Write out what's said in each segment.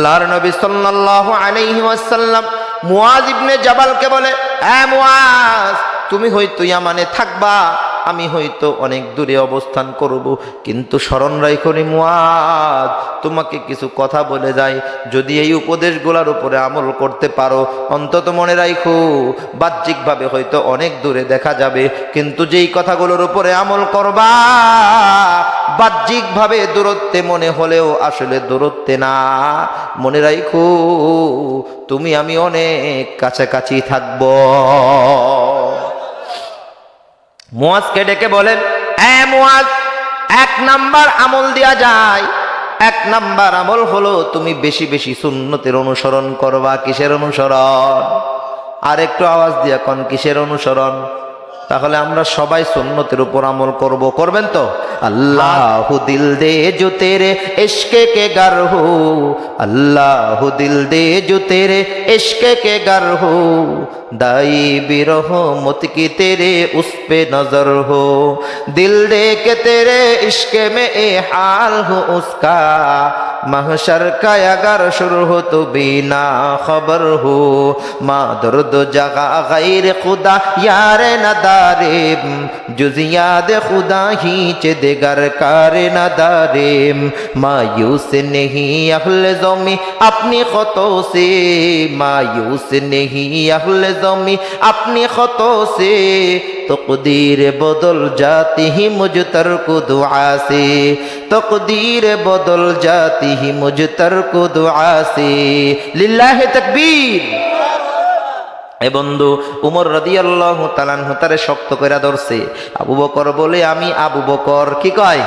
আল্লাহর নবী সাল্লাল্লাহু আলাইহি ওয়াসাল্লাম মুআজ ইবনে জাবালকে বলে, এ মুআজ, তুমি হয়তো ইয়ামানে থাকবা, আমি হয়তো অনেক দূরে অবস্থান করব, কিন্তু স্মরণ রাখো রে মুআজ, তোমাকে কিছু কথা বলে যাই, যদি এই উপদেশগুলোর উপরে আমল করতে পারো, অন্তত মনে রাখো বাহ্যিকভাবে হয়তো অনেক দূরে দেখা যাবে, কিন্তু যেই কথাগুলোর উপরে আমল করবা বাহ্যিকভাবে দূরত্বে মনে হলেও আসলে দূরত্বে না, মনে রাখো তুমি আমি অনেক কাছাকাছি থাকবো। মুআজকে ডেকে বলেন, এ মুআজ, এক নাম্বার আমল দেয়া যায়, এক নাম্বার আমল হলো তুমি বেশি বেশি সুন্নতের অনুসরণ করবা। কিসের অনুসরণ? আর একটু আওয়াজ দিয়া কোন, কিসের অনুসরণ? তাহলে আমরা সবাই সুন্নতের উপর আমল করব, করবেন তো? আল্লাহু দিল দে জো তেরে ইশকে কে গর হো, আল্লাহু দিল দে জো তেরে ইশকে কে গর হো, দাই বিরহ মত কি তেরে উস पे नजर हो, दिल दे के तेरे इश्क में ए हाल हो उसका, महशर का अगर शुरू हो तो बिना खबर हो, मा दर्द जगा गैर खुदा यार नदारे, जुज याद खुदा ही चे देगर कार नदारे, मायूस नहीं अहले ज़मी अपनी खतों से, मायूस नहीं अहले ज़मी अपनी खतों से, तकदीर बदल जाती ही मुझ तरक दुआ से, तकदीर बदल जाती ही मुझ तरक दुआ से, लिल्लाहि तकबीर। এ বন্ধু, উমর রাদিয়াল্লাহু তাআলা আনহু তারে শক্ত করে ধরছে। আবু বকর বলে, আমি আবু বকর। কি কয়?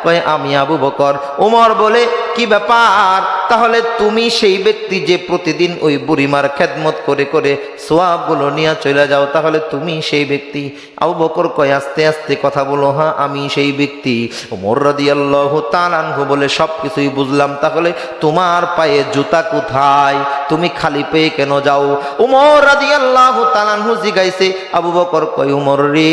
কয় আমি আবু বকর। উমর বলে, কি ব্যাপার, তাহলে তুমি সেই ব্যক্তি যে প্রতিদিন ওই বুড়িমার খেদমত করে করে সোয়াবগুলো নিয়ে চলে যাও, তাহলে তুমি সেই ব্যক্তি? আবু বকর কয়, আস্তে আস্তে কথা বলো, হ্যাঁ আমি সেই ব্যক্তি। উমর রাদিয়াল্লাহু তাআলা আনহু বলে, সব কিছুই বুঝলাম, তাহলে তোমার পায়ে জুতা কোথায়? তুমি খালি পেয়ে কেন যাও? উমর রাদিয়াল্লাহু তাআলা আনহু জিগাইছে। আবু বকর কয়, উমর রে,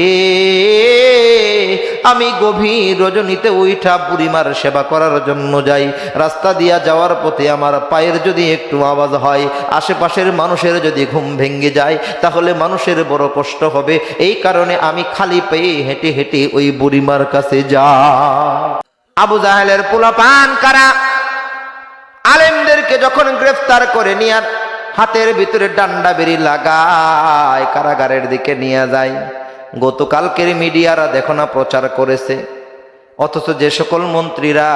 আমি গভীর রজনীতে উঠা বুড়িমার সেবা করার জন্য যাই, রাস্তা দিয়া যাওয়ার পথে আমার পায়ের যদি একটু আওয়াজ হয়, আশেপাশের মানুষের যদি ঘুম ভেঙে যায়, তাহলে মানুষের বড় কষ্ট হবে, এই কারণে আমি খালি পেয়ে হেঁটে হেঁটে ওই বুড়িমার কাছে যাই। আবু জাহেলের পোলাপান কারা আলেমদেরকে যখন গ্রেফতার করে নিয়ে হাতের ভিতরে ডান্ডা বেরি লাগায় কারাগারের দিকে নিয়ে যায়, গতকালকের মিডিয়ারা দেখো না প্রচার করেছে, অথচ যে সকল মন্ত্রীরা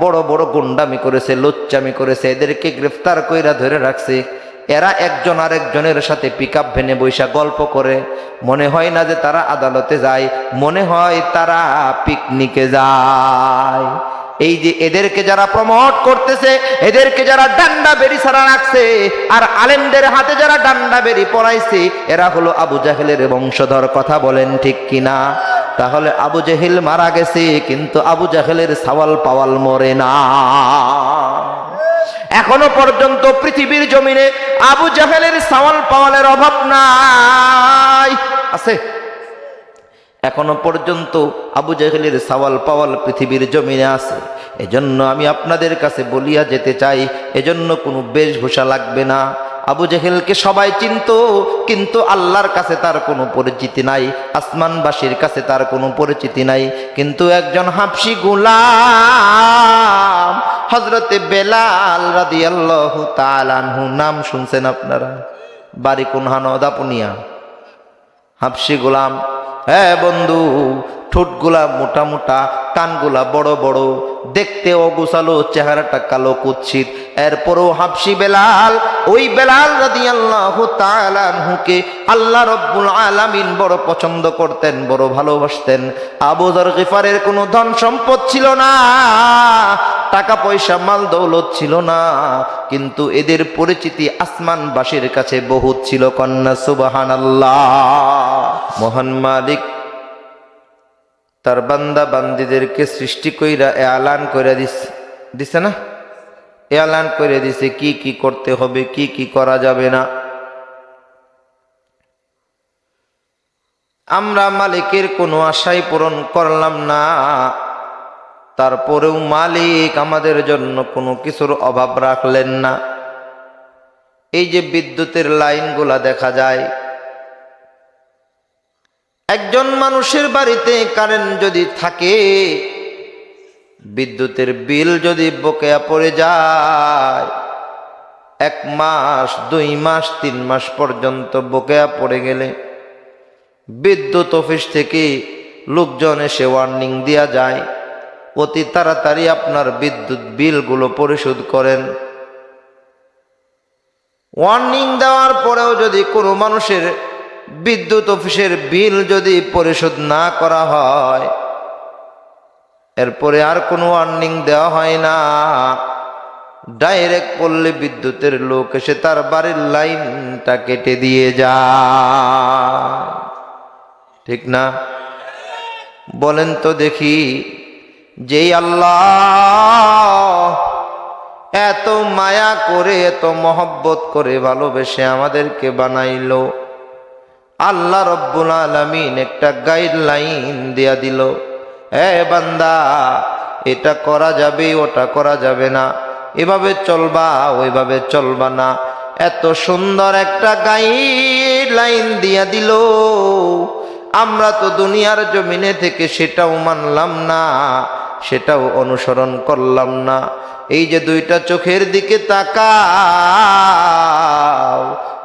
বড় বড় গুন্ডামি করেছে, লুচ্চামি করেছে, এদেরকে গ্রেফতার কইরা ধরে রাখছে, এরা একজন আরেকজনের সাথে পিকআপ ভ্যানে বৈশা গল্প করে। মনে হয় না যে তারা আদালতে যায়, মনে হয় তারা পিকনিকে যায়। এই যে এদেরকে যারা প্রমোট করতেছে, এদেরকে যারা ডান্ডা বেরি ছাড়া রাখছে, আর আলেমদের হাতে যারা ডান্ডা বেরি পড়াইছে, এরা হলো আবু জাহেলের বংশধর। কথা বলেন ঠিক কিনা? তাহলে আবু জাহেল মারা গেছে, কিন্তু আবু জাহেলের সাওয়াল পাওয়াল মরে না। এখনো পর্যন্ত পৃথিবীর জমিনে আবু জাহেলের সাওয়াল পাওয়ালের অভাব নাই, আছে? এখনো পর্যন্ত আবু জাহেলের সাওয়াল পাওয়াল পৃথিবীর জমিনে আছে। এজন্য আমি আপনাদের কাছে বলিয়া যেতে চাই, এজন্য কোনো বেশভূষা লাগবে না। আবু জাহেলকে সবাই চিনত, কিন্তু আল্লাহর কাছে তার কোনো পরিচিতি নাই, আসমানবাসীর কাছে তার কোনো পরিচিতি নাই। কিন্তু একজন হাবশী গোলাম হযরতে বেলাল রাদিয়াল্লাহু তাআলা আনহু, নাম শুনছেন আপনারা? বাড়ি কোনহানো? দাপুনিয়া। হাবশী গোলাম, হ্যাঁ বন্ধু, ঠোঁটগুলা মোটা মোটা, কানগুলা বড় বড়, দেখতে অগোছালো, চেহারাটা কালো কুৎসিত। এরপরও হাবশী বেলাল, ওই বেলাল রাদিয়াল্লাহু তাআলা আনহুকে আল্লাহ রব্বুল আলামিন বড় পছন্দ করতেন, বড় ভালোবাসতেন। আবু যর গিফারের কোনো ধন সম্পদ ছিল না, টাকা পয়সা মাল দৌলত ছিল না, কিন্তু এদের পরিচিতি আসমানবাসীর কাছে বহুত ছিল। কন্যা সুবহানাল্লাহ। মহান মালিক তার বান্দা বান্দীদেরকে সৃষ্টি কইরা এলান করে দিছে না? এলান করে দিছে কি কি করতে হবে, কি কি করা যাবে না। আমরা মালিকের কোনো আশাই পূরণ করলাম না, তারপরেও মালিক আমাদের জন্য কোনো কিছুর অভাব রাখলেন না। এই যে বিদ্যুতের লাইনগুলা দেখা যায়, একজন মানুষের বাড়িতে কারেন্ট যদি থাকে, বিদ্যুতের বিল যদি বকেয়া পড়ে যায়, 1 মাস 2 মাস 3 মাস পর্যন্ত বকেয়া পড়ে গেলে বিদ্যুৎ অফিস থেকে লোকজন এসে ওয়ার্নিং দেয়া যায়, অতি তাড়াতাড়ি আপনার বিদ্যুৎ বিলগুলো পরিশোধ করেন। ওয়ার্নিং দেওয়ার পরেও যদি কোনো মানুষের বিদ্যুৎ অফিসের বিল যদি পরিশোধ না করা হয়, এরপরে আর কোনো ওয়ার্নিং দেওয়া হয় না, ডাইরেক্ট পড়লে বিদ্যুতের লোক এসে তার বাড়ির লাইনটা কেটে দিয়ে যায়। ঠিক না? বলেন তো দেখি, যেই আল্লাহ এত মায়া করে এত মহব্বত করে ভালোবেসে আমাদেরকে বানাইলো, আল্লাহ রব্বুল আলামিন একটা গাইডলাইন দিয়া দিল, এ বান্দা এটা করা যাবে ওটা করা যাবে না, এভাবে চলবা ওইভাবে চলবা না, এত সুন্দর একটা গাইডলাইন দিয়া দিল। আমরা তো দুনিয়ার জমিনে থেকে সেটাও মানলাম না, সেটাও অনুসরণ করলাম না। এই যে 2টা চোখের দিকে তাকাও,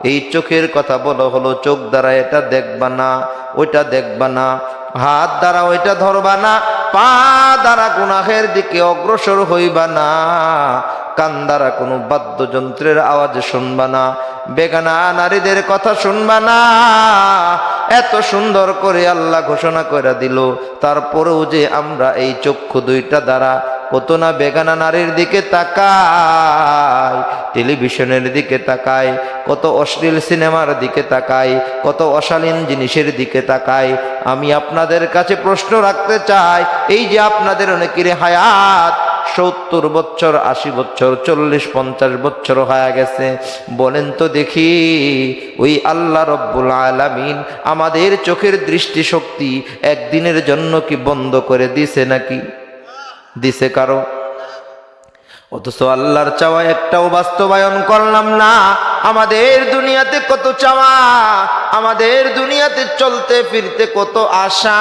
এই চোখের কথা বলা হলো, চোখ দ্বারা এটা দেখবা না ওইটা দেখবা না, হাত দ্বারা ওইটা ধরবা না, পা দ্বারা গুনাহের দিকে অগ্রসর হইবা না, কান দ্বারা কোনো বাদ্যযন্ত্রের আওয়াজ শুনবা না, বেগানা নারীদের কথা শুনবা না। এত সুন্দর করে আল্লাহ ঘোষণা করে দিল, তারপরেও যে আমরা এই চক্ষু 2টা দ্বারা কত না বেগানা নারীর দিকে তাকাই, টেলিভিশনের দিকে তাকাই, কত অশ্লীল সিনেমার দিকে তাকাই, কত অশালীন জিনিসের দিকে তাকাই। আমি আপনাদের কাছে প্রশ্ন রাখতে চাই, এই যে আপনাদের অনেকের হায়াত 70 বছর 80 বছর 40-50 বছর হয়ে গেছে, বলেন তো দেখি ওই আল্লাহ রব্বুল আলামিন আমাদের চোখের দৃষ্টিশক্তি একদিনের জন্য কি বন্ধ করে দিছে নাকি? দিছে কারো? অথচ আল্লাহর চাওয়া একটাও বাস্তবায়ন করলাম না। আমাদের দুনিয়াতে কত চাওয়া, আমাদের দুনিয়াতে চলতে ফিরতে কত আশা,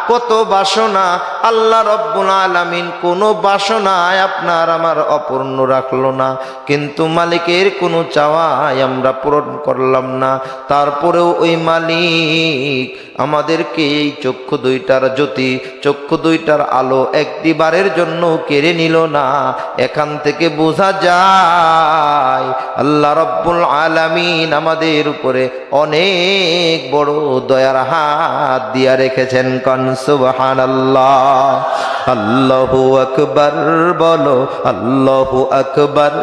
কত বাসনা, আল্লাহ রব্বুল আলামিন কোনো বাসনায় আপনার আমার অপূর্ণ রাখলো না। কিন্তু মালিকের কোনো চাওয়াই আমরা পূরণ করলাম না। তারপরেও ওই মালিক আমাদেরকে এই চক্ষু 2টার জ্যোতি, চক্ষু 2টার আলো একটিবারের জন্য কেড়ে নিল না। এখান থেকে বোঝা যায় আল্লাহ রব্বুল আলামিন আমাদের উপরে অনেক বড় দয়ার হাত দিয়া রেখেছেন। কোন সুবহানাল্লাহ, আল্লাহু আকবার বলো, আল্লাহু আকবার,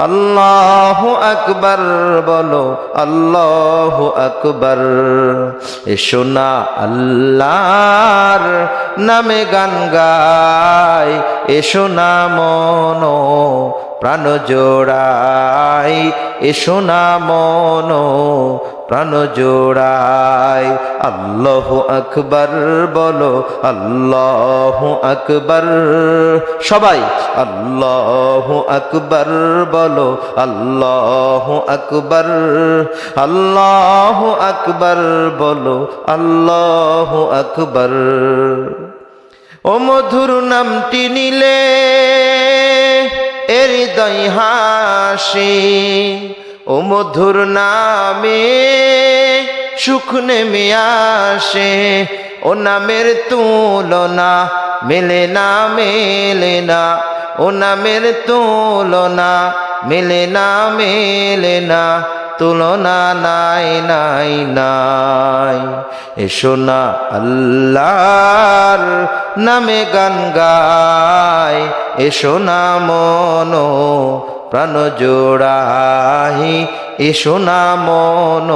আল্লাহু আকবার বলো, আল্লাহু আকবার। এসো না আল্লাহর নামে গান গাই, এসো না মন প্রাণ জোড়াই, এসো না মন প্রাণ জোড়াই। আল্লাহু আকবার বলো, আল্লাহু আকবার, সবাই আল্লাহু আকবার বলো, আল্লাহু আকবার, আল্লাহু আকবার বলো, আল্লাহু আকবার। ও মধুর নামটি নিলে হৃদয় হাসে, ও মধুর নামে সুখ নেমে আসে, ও নামের তুলনা মেলে না, মেলে না, ও নামের তুলনা মেলে না, মেলে না, তুলনা নাই নাই নাই। এসো না আল্লাহর নামে গান গাই, এসো না মন প্রাণ জোড়াই, এসো না মন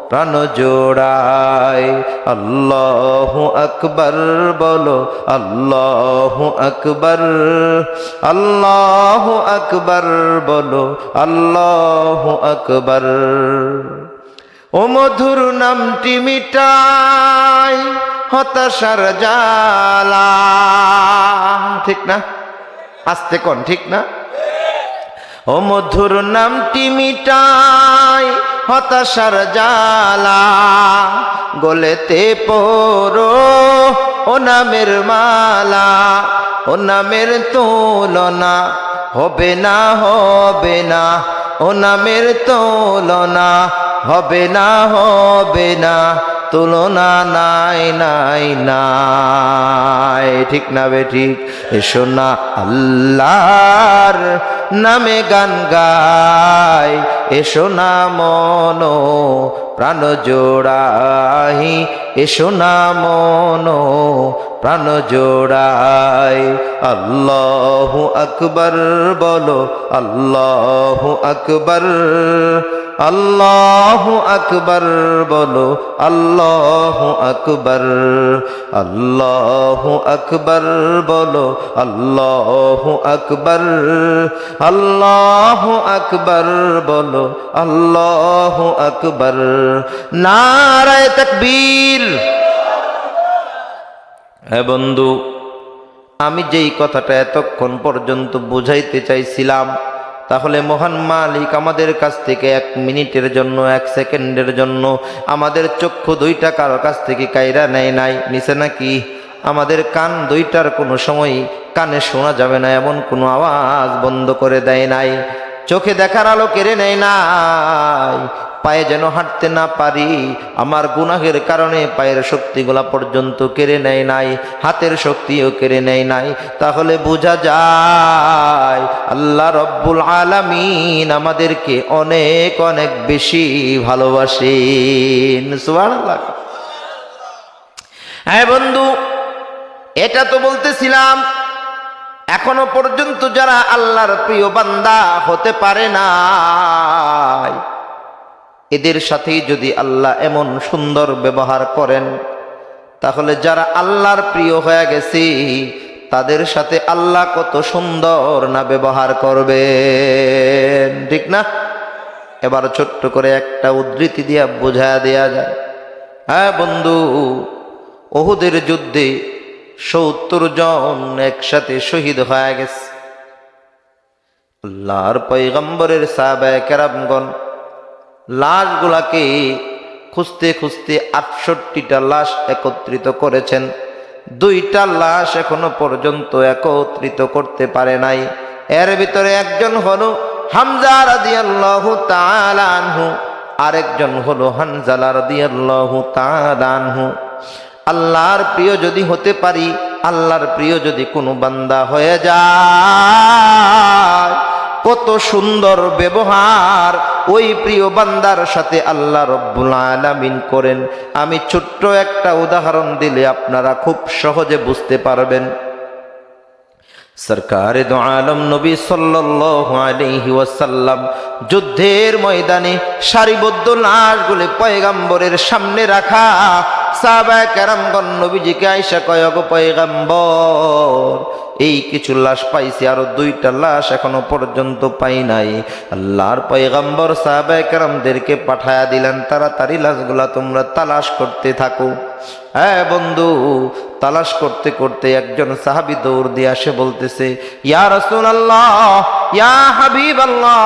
প্রাণ জোড়াই। আল্লাহু আকবার বলো, আল্লাহু আকবার, আল্লাহু আকবার বলো, আল্লাহু আকবার। ও মধুর নামটি মিটাই হতাশার জ্বালা, ঠিক না? আস্তে কোন, ঠিক না? ও মধুর নামটি মিটাই হতাশার জ্বালা, গলেতে পরো ও নামের মালা, ও নামের তুলনা হবে না, হবে না, ও নামের তুলনা হবে না, হবে না, তুলনা নাই নাই নাই, ঠিক না বে ঠিক? এসো না আল্লাহর নামে গান গাই, এসো না মনো প্রাণ জোড়াই, এসো না মনো প্রাণ জোড়াই। আল্লাহু আকবার বলো, আল্লাহু আকবার, আল্লাহু আকবার বলো, আল্লাহু আকবার, আল্লাহু আকবার বলো, আল্লাহু আকবার, আল্লাহু আকবার বলো, আল্লাহু আকবার। নারায়ে তাকবীর। হে বন্ধু, আমি যেই কথাটা এতক্ষণ পর্যন্ত বুঝাইতে চাইছিলাম, তাহলে মহান মালিক আমাদের কাছ থেকে 1 মিনিটের জন্য, 1 সেকেন্ডের জন্য আমাদের চক্ষু দুইটা কারো কাছ থেকে কাইরা নেয় নাই, নিছে নাকি? আমাদের কান দুইটার কোনো সময় কানে শোনা যাবে না এমন কোনো আওয়াজ বন্ধ করে দেয় নাই, চোখে দেখার আলো কেড়ে নেয় নাই, পায়ে যেন হাঁটতে না পারি আমার গুনাহের কারণে পায়ের শক্তিগুলা পর্যন্ত কেড়ে নেয় নাই, হাতের শক্তিও কেড়ে নেয় নাই। তাহলে বোঝা যায় আল্লাহ রব্বুল আলামিন আমাদেরকে অনেক অনেক বেশি ভালোবাসেন। সুবহানাল্লাহ। হ্যাঁ বন্ধু, এটা তো বলতেছিলাম এখনো পর্যন্ত যারা আল্লাহর প্রিয় বান্দা হতে পারে না, এদের সাথেই যদি আল্লাহ এমন সুন্দর ব্যবহার করেন, তাহলে যারা আল্লাহর প্রিয় হয়ে গেছে তাদের সাথে আল্লাহ কত সুন্দর না ব্যবহার করবেন, ঠিক না? এবার ছোট্ট করে একটা উদ্ধৃতি দিয়া বোঝায়া দেয়া যায়। হ্যাঁ বন্ধু, উহুদের যুদ্ধে 70 জন একসাথে শহীদ হয়ে গেছে। আল্লাহর পয়গম্বরের সাহাবায়ে কেরামগণ লাশগুলাকে খুঁজতে খুঁজতে 68টা লাশ একত্রিত করেছেন, 2টা লাশ এখনো পর্যন্ত একত্রিত করতে পারে নাই। এর ভিতরে একজন হলো হামজা রাদিয়াল্লাহু তাআলা আনহু, আরেকজন হলো হানজালা রাদিয়াল্লাহু তাআলা আনহু। আল্লাহর প্রিয় যদি হতে পারি, আল্লাহর প্রিয় যদি কোনো বান্দা হয়ে যায়, কত সুন্দর ব্যবহার ওই প্রিয় বান্দার সাথে আল্লাহ রব্বুল আলামিন করেন। আমি ছোট্ট একটা উদাহরণ দিলে আপনারা খুব সহজে বুঝতে পারবেন। সরকারে দো আলম নবী সাল্লাল্লাহু আলাইহি ওয়াসাল্লাম যুদ্ধের ময়দানে সারিবদ্ধ লাশগুলো পয়গম্বরের সামনে রাখা। সাহাবায়ে কেরামগণ নবীজিকে আয়েশা কয়, ওগো পয়গম্বর, এই কিছু লাশ পাইছি, আরো 2টা লাশ এখনো পর্যন্ত পাই নাই। আল্লাহর পয়গম্বর সাহাবায়ে কেরামদেরকে পাঠায়া দিলেন, তাড়াতাড়ি লাশগুলা তোমরা তালাশ করতে থাকো। হ্যাঁ বন্ধু, তালাশ করতে করতে একজন সাহাবী দৌড় দিয়ে আসে, বলতেছে, ইয়া রাসূলুল্লাহ, ইয়া হাবিবাল্লাহ,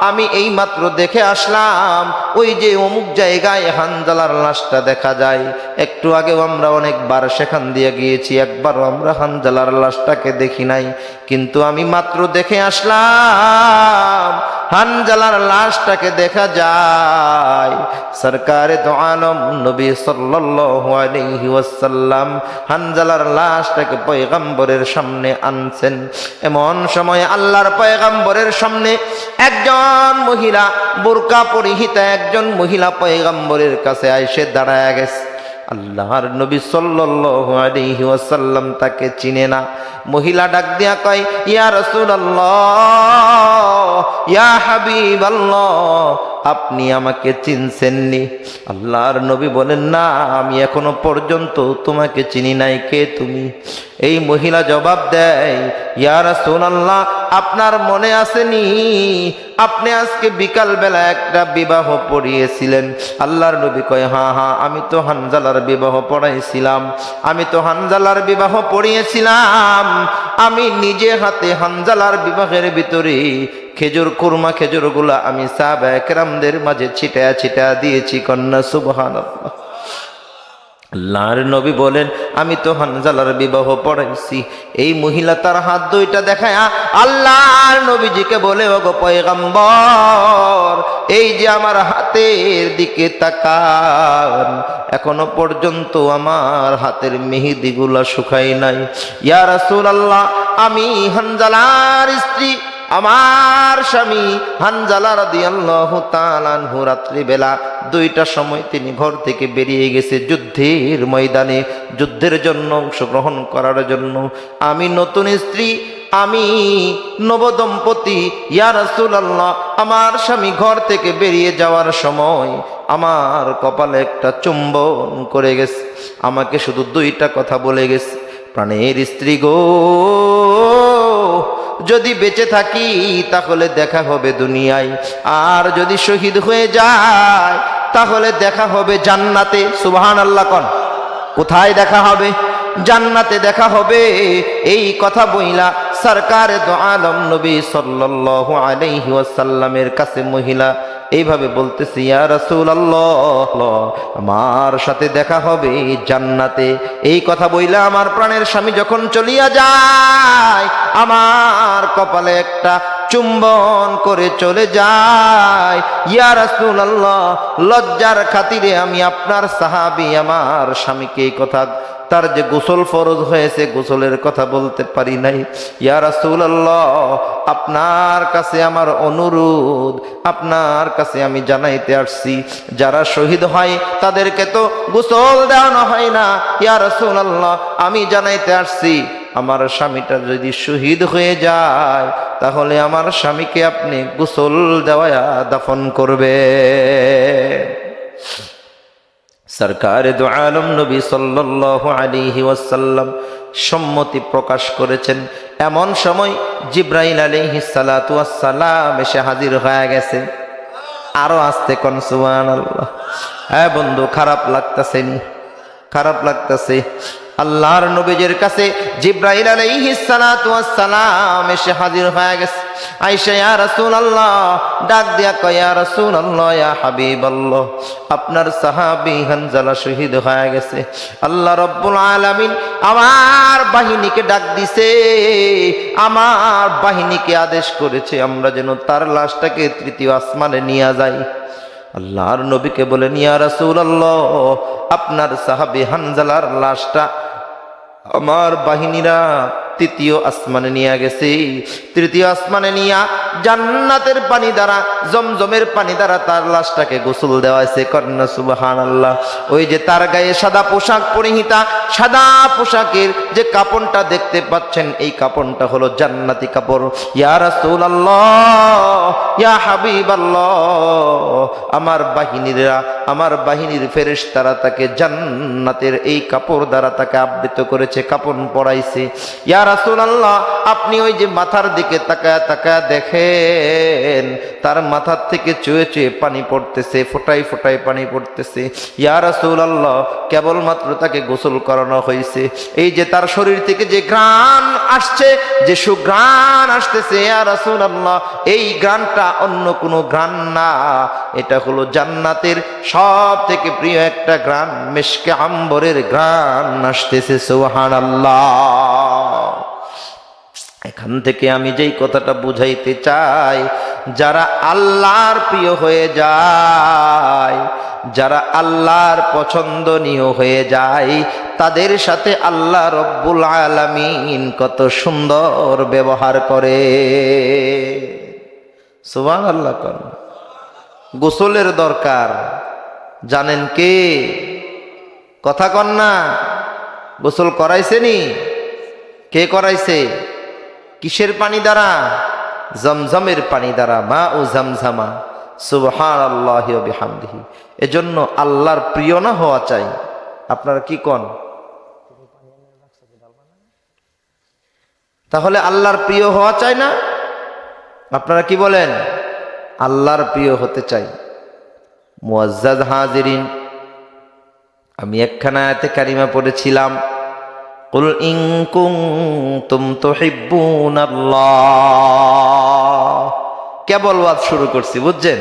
আমি এই মাত্র দেখে আসলাম ওই যে অমুক জায়গায় হানজালার লাশটা দেখা যায়। একটু আগেও আমরা অনেকবার সেখান দিয়ে গিয়েছি, একবারও আমরা হানজালার লাশটাকে দেখি নাই, কিন্তু আমি মাত্র দেখে আসলাম হানজালার লাশটাকে দেখা যায়। সরকারে দো আলম নবী সাল্লাল্লাহু আলাইহি ওয়াসাল্লাম হানজালার লাশটাকে পয়গম্বরের সামনে আনছেন। এমন সময় আল্লাহর পয়গম্বরের সামনে একজন মহিলা, বোরকা পরিহিতা একজন মহিলা পয়গম্বরের কাছে এসে দাঁড়ায় গেছে। আল্লাহর নবী সাল্লাল্লাহু আলাইহি ওয়াসাল্লাম তাকে চিনে না। মহিলা ডাক দিয়া কয়, ইয়া রাসূলুল্লাহ, ইয়া হাবিবাল্লাহ, আপনি আমাকে চিনছেননি? আল্লাহর নবী বলেন, না, আমি এখনো পর্যন্ত তোমাকে চিনি নাই, কে তুমি? এই মহিলা জবাব দেয়, ইয়া রাসূলুল্লাহ, আপনার মনে আসেনি আপনি আজকে বিকাল বেলা একটা বিবাহ পড়িয়েছিলেন? আল্লাহর নবী কয়, হ্যাঁ হ্যাঁ, আমি তো হানজালার বিবাহ পড়াইছিলাম, আমি তো হানজালার বিবাহ পড়িয়েছিলাম। আমি নিজে হাতে হানজালার বিবাহের ভিতরে খেজুর কুরমা খেজুরগুলা আমি সাহাবায়ে কেরামদের মাঝে ছিটা ছিটা দিয়েছি। কন্যা সুবহানাল্লাহ। আল্লাহর নবী বলেন, আমি তো হানজালার বিবাহ পড়াইছি। এই মহিলা তার হাত দুইটা দেখায় আল্লাহর নবীজিকে বলে, ওগো পয়গম্বর, এই যে আমার হাতের দিকে তাকান, এখনো পর্যন্ত আমার হাতের মেহেদিগুলা শুকাই নাই। ইয়া রাসূলুল্লাহ, আমি হানজালার স্ত্রী, আমার স্বামী হানজালা রাদিয়াল্লাহু তাআলা আনহু রাত্রিবেলা 2টার সময় তিনি ঘর থেকে বেরিয়ে গেছে যুদ্ধের ময়দানে, যুদ্ধের জন্য অংশগ্রহণ করার জন্য। আমি নতুন স্ত্রী, আমি নবদম্পতি। ইয়া রাসূলুল্লাহ, আমার স্বামী ঘর থেকে বেরিয়ে যাওয়ার সময় আমার কপালে একটা চুম্বন করে গেছে, আমাকে শুধু 2টা কথা বলে গেছে, প্রাণের স্ত্রী গো, যদি বেঁচে থাকি তাহলে দেখা হবে দুনিয়ায়, আর যদি শহীদ হয়ে যায় তাহলে দেখা হবে জান্নাতে। সুবহানাল্লাহ কোন। কোথায় দেখা হবে? জান্নাতে দেখা হবে। এই কথা বইলা সরকারে দো আলম নবী সাল্লাল্লাহু আলাইহি ওয়াসাল্লামের কাছে মহিলা এইভাবে বলতেছে, ইয়া রাসূলুল্লাহ, আমার সাথে দেখা হবে জান্নাতে। এই কথা বইলা আমার প্রাণের স্বামী যখন চলিয়া যায়, আমার কপালে একটা চুম্বন করে চলে যায়। ইয়া রাসূলুল্লাহ, লজ্জার খাতিরে আমি আপনার সাহাবী আমার স্বামীকে এই কথা, তার যে গোসল ফরজ হয়েছে গোসলের কথা বলতে পারি নাই। ইয়া রাসূলুল্লাহ, আপনার কাছে আমার অনুরোধ, আপনার কাছে আমি জানাইতে আসছি, যারা শহীদ হয় তাদেরকে তো গোসল দেওয়ানো হয় না। ইয়া রাসূলুল্লাহ, আমি জানাইতে আসছি, আমার স্বামীটা যদি শহীদ হয়ে যায় তাহলে আমার স্বামীকে আপনি গোসল দেওয়া দাফন করবে। সরকারে দো আলম নবী সাল্লাল্লাহু আলাইহি ওয়াসাল্লাম সম্মতি প্রকাশ করেছেন। এমন সময় জিব্রাইল আলাইহিস সালাতু ওয়াস সালাম এসে হাজির হয়ে গেছে। আরো আস্তে কোন সুবহানাল্লাহ। হ্যাঁ বন্ধু, খারাপ লাগতেছে নি? খারাপ লাগতেছে। আল্লাহর নবীজির কাছে জিব্রাইল আলাইহিস সালাতু ওয়াস সালাম এসে হাজির হয়ে গেছে। আয়েশা, ইয়া রাসূলুল্লাহ, ডাক দিয়া কয়, ইয়া রাসূলুল্লাহ, ইয়া হাবিবাল্লাহ, আপনার সাহাবী হানজালা শহীদ হয়ে গেছে। আল্লাহ রাব্বুল আলামিন আমার বাহিনীকে ডাক দিছে, আমার বাহিনীকে আদেশ করেছে আমরা যেন তার লাশটাকে 3য় আসমানে নিয়ে যাই। আল্লাহর নবীকে বলেন, ইয়া রাসূলুল্লাহ, আপনার সাহাবী হানজালার লাশটা আমার বাহিনীরা 3য় আসমানে নিয়ে গেছে। 3য় আসমানে নিয়া জান্নাতের পানি দ্বারা, জমজমের পানি দ্বারা তার লাশটাকে গোসল দেওয়াইছে। কন্যা সুবহানাল্লাহ। ওই যে তার গায়ে সাদা পোশাক পরিহিতা, সাদা পোশাকের যে কাপড়টা দেখতে পাচ্ছেন, এই কাপড়টা হলো জান্নাতি কাপড়। ইয়া রাসূলুল্লাহ, ইয়া হাবিবাল্লাহ, আমার বাহিনীরা, আমার বাহিনীর ফেরেশতারা তাকে জান্নাতের এই কাপড় দ্বারা তাকে আবৃত করেছে, কাপড় পরাইছে। ইয়া রাসূলুল্লাহ, আপনি ওই যে মাথার দিকে তাকায়া তাকায়া দেখেন, তার মাথার থেকে চুয়ে চুয়ে পানি পড়তেছে, ফোটায় ফোটায় পানি পড়তেছে। ইয়া রাসূলুল্লাহ, কেবলমাত্র তাকে গোসল করানো হয়েছে। এই যে তার শরীর থেকে যে ঘ্রাণ আসছে, যে সুঘ্রাণ আসতেছে, ইয়া রাসূলুল্লাহ, এই ঘ্রাণটা অন্য কোনো ঘ্রাণ না, এটা হলো জান্নাতের সব থেকে প্রিয় একটা ঘ্রাণ, মিশকে আম্বরের ঘ্রাণ আসতেছে। সুবহানাল্লাহ। এখান থেকে আমি যেই কথাটা বুঝাইতে চাই, যারা আল্লাহর প্রিয় হয়ে যায়, যারা আল্লাহর পছন্দনীয় হয়ে যায়, তাদের সাথে আল্লাহ রব্বুল আলামিন কত সুন্দর ব্যবহার করে। সুবহানাল্লাহ। গোসলের দরকার জানেন কে? কথা কন না। গোসল করাইছেনি? কে করাইছে? কিসের পানি দ্বারা? জমজমের পানি দ্বারা। মা ও জমজমা, সুবহানাল্লাহি ওয়া বিহামদিহি। এজন্য আল্লাহর প্রিয় না হওয়া চাই। আপনারা কি কোন? তাহলে আল্লাহর প্রিয় হওয়া চাই না? আপনারা কি বলেন? আল্লাহর প্রিয় হতে চাই। মুআজ্জাজ হাজিরিন, আমি একখানা আয়াতে কারিমা পড়েছিলাম, কুল ইন কুনতুম তুহিব্বুনাল্লাহ। কেবল ওয়াজ শুরু করছি, বুঝছেন?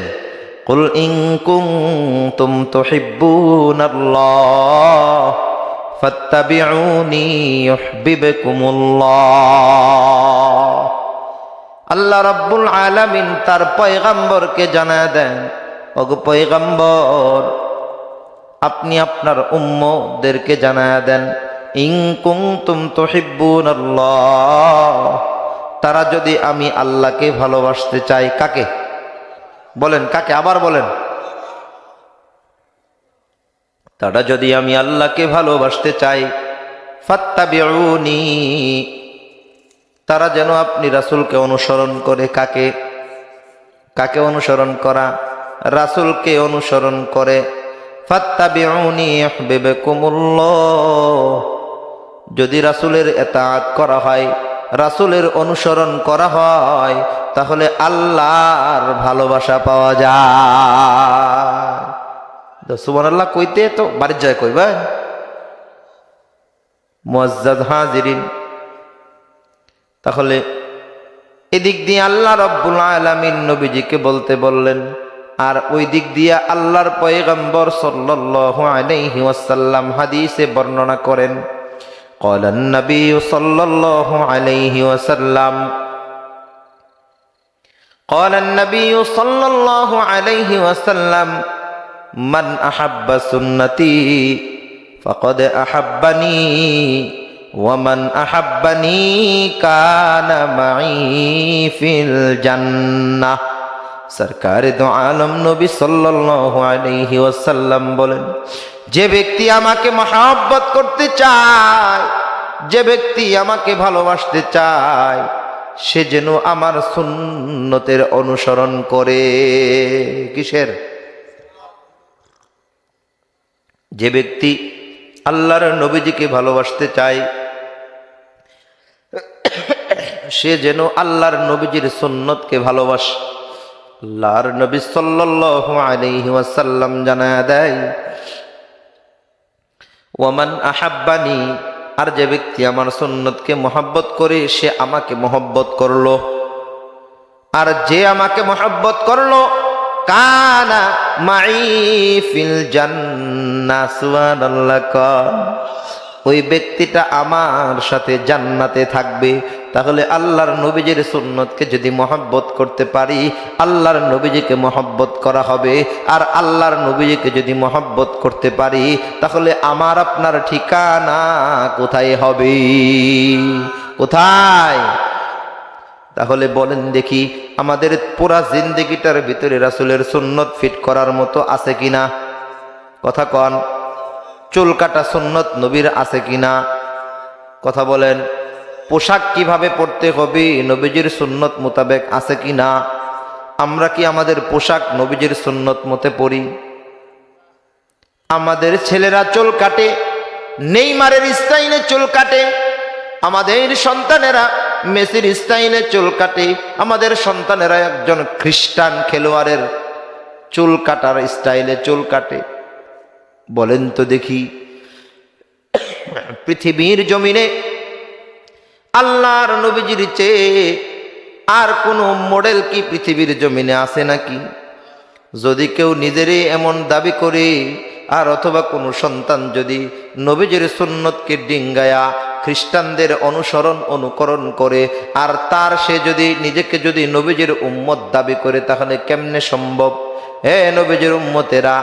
কুল ইন কুনতুম তুহিব্বুনাল্লাহ ফাত্তাবিউনি ইউহিব্বুকুমুল্লাহ। আল্লাহ রাব্বুল আলামিন তার পয়গম্বরকে জানায় দেন, ওগো পয়গম্বর, আপনি আপনার উম্মতদেরকে জানায় দেন, ইন কুনতুম তুহিব্বুনাল্লাহ, তারা যদি আমি আল্লাহকে ভালোবাসতে চাই। কাকে বলেন? কাকে? আবার বলেন। তারা যদি আমি আল্লাহকে ভালোবাসতে চাই, ফাত্তাবিউনি, তারা যেন আপনি রাসূলকে অনুসরণ করে। কাকে? কাকে অনুসরণ করা? রাসূলকে অনুসরণ করে। ফাত্তাবিউনি ইউহিব্বুকুমুল্লাহ, যদি রাসূলের ইতাআত করা হয়, রাসূলের অনুসরণ করা হয়, তাহলে আল্লাহর ভালোবাসা পাওয়া যায়। সুবহানাল্লাহ কইতে তো বাড়ির যায় কইবেন। মুআজ্জাজ হাজিরিন, তাহলে এদিক দিয়ে আল্লাহ রাব্বুল আলামিন নবীজিকে বলতে বললেন, আর ওই দিক দিয়ে আল্লাহর পয়গম্বর সাল্লাল্লাহু আলাইহি ওয়াসাল্লাম হাদিসে বর্ণনা করেন, قال النبي صلى الله عليه وسلم قال النبي صلى الله عليه وسلم من أحب سنتي فقد أحبني ومن أحبني كان معي في الجنة। সরকারে দো আলম নবী সাল্লাল্লাহু আলাইহি ওয়াসাল্লাম বলেন, যে ব্যক্তি আমাকে মহব্বত করতে চায়, যে ব্যক্তি আমাকে ভালোবাসতে চায়, সে যেন আমার সুন্নতের অনুসরণ করে। কিসের? যে ব্যক্তি আল্লাহর নবীজিকে ভালোবাসতে চায়, সে যেন আল্লাহর নবীজির সুন্নতকে ভালোবাসে। আল্লাহর নবী সাল্লাল্লাহু আলাইহি ওয়াসাল্লাম জানায়া দেয়, ওয়ামান আহাব্বানি, আর যে ব্যক্তি আমার সুন্নতকে মহব্বত করে, সে আমাকে মহব্বত করলো। আর যে আমাকে মহব্বত করলো, কানা মাই ফিল জান্নাহ, সুবহানাল্লাহ, ওই ব্যক্তিটা আমার সাথে জান্নাতে থাকবে। তাহলে আল্লাহর নবীজির সুন্নতকে যদি মহব্বত করতে পারি, আল্লাহর নবীজিকে মহব্বত করা হবে। আর আল্লাহর নবীজিকে যদি মহব্বত করতে পারি, তাহলে আমার আপনার ঠিকানা কোথায় হবে? কোথায়? তাহলে বলেন দেখি, আমাদের পুরা জিন্দেগিটার ভিতরে রাসূলের সুন্নত ফিট করার মতো আছে কিনা? কথা কন। চুল কাটা সুন্নত নবীর আছে কিনা? কথা বলেন। পোশাক কিভাবে পরতে হবে নবীজির সুন্নত মোতাবেক আছে কিনা? আমরা কি আমাদের পোশাক নবীজির সুন্নত মতে পরি? আমাদের ছেলেরা চুল কাটে, নেইমারের স্টাইলে চুল কাটে। আমাদের সন্তানেরা মেসির স্টাইলে চুল কাটে। আমাদের সন্তানেরা একজন খ্রিস্টান খেলোয়াড়ের চুল কাটার স্টাইলে চুল কাটে। বলেন তো দেখি, পৃথিবীর জমিনে আল্লাহর নবীজির চেয়ে আর কোনো মডেল কি পৃথিবীর জমিনে আছে নাকি? যদি কেউ নিজেরই এমন দাবি করে, আর অথবা কোনো সন্তান যদি নবীজির সুন্নতকে ডিঙ্গায়া খ্রিস্টানদের অনুকরণ করে, আর তার সে যদি নিজেকে যদি নবীজির উম্মত দাবি করে, তাহলে কেমনে সম্ভব? হে নবীজির উম্মতেরা,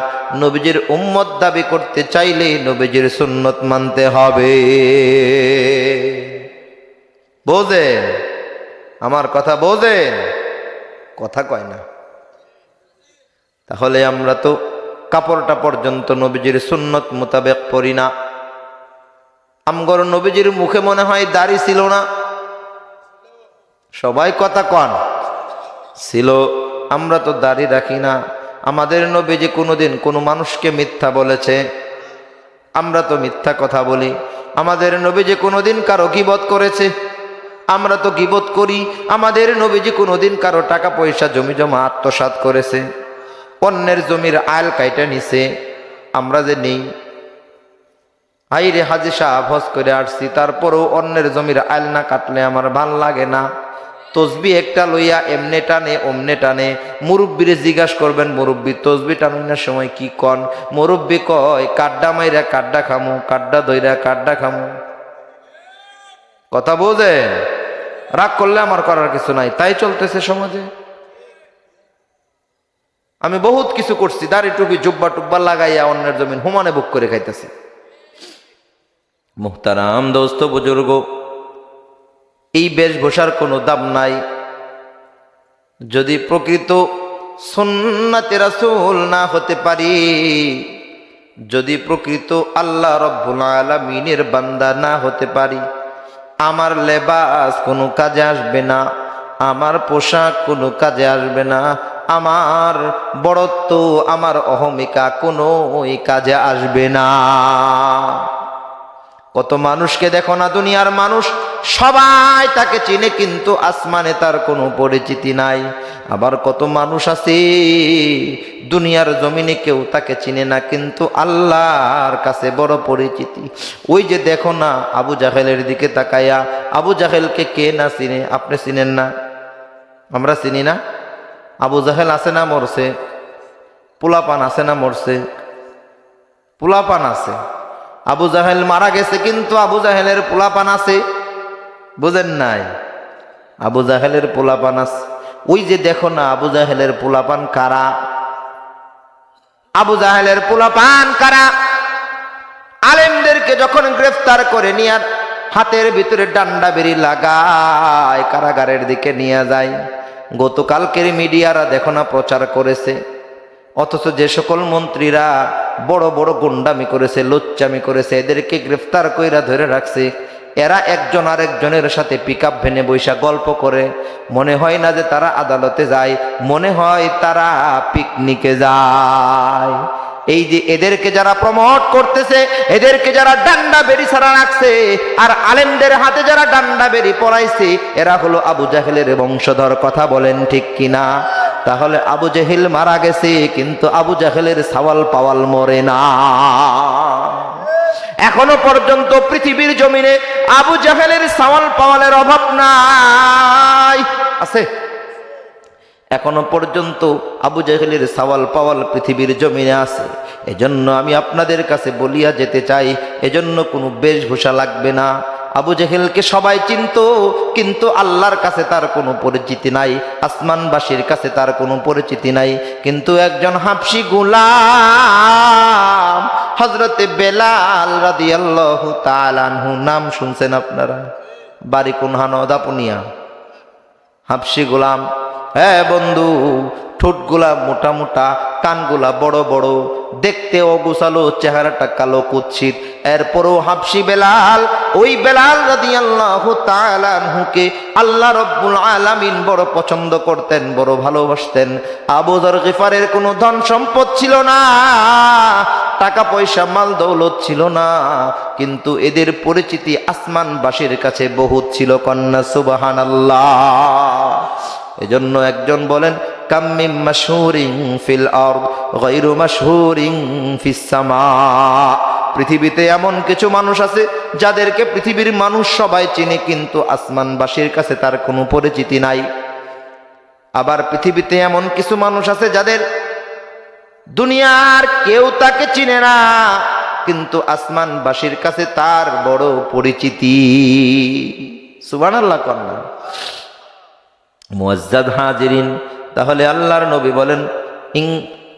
নবীজির উম্মত দাবি করতে চাইলে নবীজির সুন্নত মানতে হবে। বোঝেন আমার কথা? বোঝেন? কথা কয় না। তাহলে আমরা তো কাপড়টা পর্যন্ত নবীজির সুন্নত মোতাবেক পরি না। আমগর নবীজির মুখে মনে হয় দাড়ি ছিল না? সবাই কথা কন। ছিল। আমরা তো দাড়ি রাখি না। আমাদের নবী যে কোনোদিন কোনো মানুষকে মিথ্যা বলেছে? আমরা তো মিথ্যা কথা বলি। আমাদের নবী যে কোনোদিন কারো গীবত করেছে? আমরা তো গীবত করি। আমাদের নবীজি কোনোদিন কারো টাকা পয়সা জমি জমা আত্মসাৎ করেছে? অন্যের জমির আইল কাইটা নিছে, আমরা যে নেই। হাইরে হাজি সাহেব হজ করে আসছি, তারপরেও অন্যের জমির আইল না কাটলে আমার ভাল লাগে না। তসবি একটা লইয়া এমনে টানে অমনে টানে। মুরব্বীরে জিজ্ঞাসা করবেন, মুরব্বী তসবি টানার সময় কি কন? মুরব্বী কয়, কাড্ডা মাইরা কাড্ডা খামু, কাড্ডা দইরা কাড্ডা খামু। কথা বোঝেন? রাগ করলে আমার করার কিছু নাই, তাই চলতেছে সমাজে। আমি বহুত কিছু করছি, দাড়ি টুপি জুব্বা টুব্বা লাগাইয়া অন্যের জমিন হুমানে বুক করে খাইতেছি। মুহতারাম দোস্ত বুজুর্গ, এই বেশভূষার কোনো দাম নাই। যদি প্রকৃত সুন্নাতে রাসূল না হতে পারি, যদি প্রকৃত আল্লাহ রব্বুল আলামিনের বান্দা না হতে পারি, আমার লেবাস কোনো কাজে আসবে না, আমার পোশাক কোনো কাজে আসবে না, আমার বড়ত্ব, আমার অহমিকা কোনো কাজে আসবে না। কত মানুষকে দেখো না, দুনিয়ার মানুষ সবাই তাকে চিনে, কিন্তু আসমানে তার কোনো পরিচিতি নাই। আবার কত মানুষ আছে দুনিয়ার জমিনে কেউ তাকে চিনে না, কিন্তু আল্লাহর কাছে বড় পরিচিতি। ওই যে দেখো না আবু জাহেলের দিকে তাকাইয়া, আবু জাহেলকে কে না চিনে? আপনি চিনেন না? আমরা চিনি না? আবু জাহেল আছে না মরছে? পোলাপান আছে না মরছে? পোলাপান আছে। আবু জাহেল মারা গেছে, কিন্তু আবু জাহেলের পোলাপান আছে। বুঝেন নাই? আবু জাহেলের পোলাপান আছে। ওই যে দেখো না আবু জাহেলের পোলাপান কারা? আবু জাহেলের পোলাপান কারা? আলেমদেরকে যখন গ্রেফতার করে নিয়ে হাতের ভিতরে ডান্ডা বেরি লাগায় কারাগারের দিকে নিয়ে যায়। গতকালকের মিডিয়ারা দেখো না প্রচার করেছে। অথচ যে সকল মন্ত্রীরা বড় বড় গুন্ডামি করেছে, লুচ্চামি করেছে, এদেরকে গ্রেফতার কইরা ধরে রাখছে। এরা একজন আরেকজনের সাথে পিকআপ ভ্যানে বৈশা গল্প করে। মনে হয় না যে তারা আদালতে যায়, মনে হয় তারা পিকনিকে যায়। এই যে এদেরকে যারা প্রমোট করতেছে, এদেরকে যারা ডান্ডা বেরি ছাড়া রাখছে, আর আলেমদের হাতে যারা ডান্ডা বেরি পড়াইছে, এরা হলো আবু জাহেলের বংশধর। কথা বলেন ঠিক কিনা? তাহলে আবু জাহেল মারা গেছে, কিন্তু আবু জাহেলের সাওয়াল পাওয়াল মরে না। এখনো পর্যন্ত পৃথিবীর জমিনে আবু জাহেলের সাওয়াল পাওয়ালের অভাব নাই। আছে? এখনো পর্যন্ত আবু জাহেলের সাওয়াল পাওয়াল পৃথিবীর জমিনে আছে। এজন্য আমি আপনাদের কাছে বলিয়া যেতে চাই, এজন্য কোনো বেশভূষা লাগবে না। আবু জাহেলকে সবাই চিনত, কিন্তু আল্লাহর কাছে তার কোনো পরিচিতি নাই, আসমানবাসীর কাছে তার কোনো পরিচিতি নাই। কিন্তু একজন হাবশী গোলাম হযরতে বেলাল রাদিয়াল্লাহু তাআলা আনহু, নাম শুনছেন আপনারা? বাড়ি কোন? দাপুনিয়া। হাবশী গোলাম। হ্যাঁ বন্ধু, ঠোঁটগুলা মোটা মোটা, কানগুলা বড় বড়, দেখতে অগোছালো, চেহারাটা কালো কুৎসিত। এরপরও হাবশী বেলাল, ওই বেলাল রাদিয়াল্লাহু তাআলা আনহুকে আল্লাহ রব্বুল আলামিন বড় পছন্দ করতেন, বড় ভালোবাসতেন। আবু যর গিফারের কোনো ধন সম্পদ ছিল না, টাকা পয়সা মাল দৌলত ছিল না, কিন্তু এদের পরিচিতি আসমানবাসীর কাছে বহুত ছিল। কন্যা সুবহানাল্লাহ। এজন্য একজন বলেন, কাম মিন মাশহুরিন ফিল আরদ গায়রু মাশহুরিন ফিস সামা। পৃথিবীতে এমন কিছু মানুষ আছে যাদেরকে পৃথিবীর মানুষ সবাই চিনে, কিন্তু আসমানবাসীর কাছে তার কোনো পরিচিতি নাই। আবার পৃথিবীতে এমন কিছু মানুষ আছে যাদের দুনিয়ার কেউ তাকে চিনে না, কিন্তু আসমানবাসীর কাছে তার বড় পরিচিতি। সুবহানাল্লাহ কন্যা। মুআজ্জাদ হাজিরিন, তাহলে আল্লাহর নবী বলেন, ইন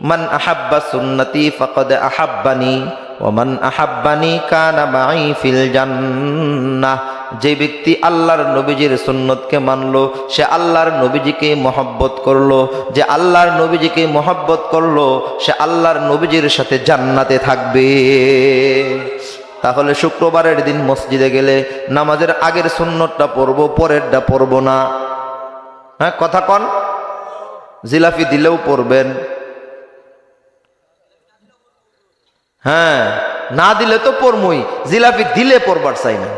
মান আহাব্বা সুন্নতি ফাকাদ আহাব্বানি ওয়া মান আহাব্বানি কানা মাই ফিল জান্নাহ। যে ব্যক্তি আল্লাহর নবীজির সুন্নতকে মানলো, সে আল্লাহর নবীজিকে মহব্বত করলো। যে আল্লাহর নবীজিকে মহব্বত করলো, সে আল্লাহর নবীজির সাথে জান্নাতে থাকবে। তাহলে শুক্রবারের দিন মসজিদে গেলে নামাজের আগের সুন্নতটা পড়বো, পরেরটা পড়বো না? হ্যাঁ কথা কন। জিলাপি দিলেও পড়বেন, হ্যাঁ না দিলে তো পড়মই, জিলাপি দিলে পড়বার চাই না,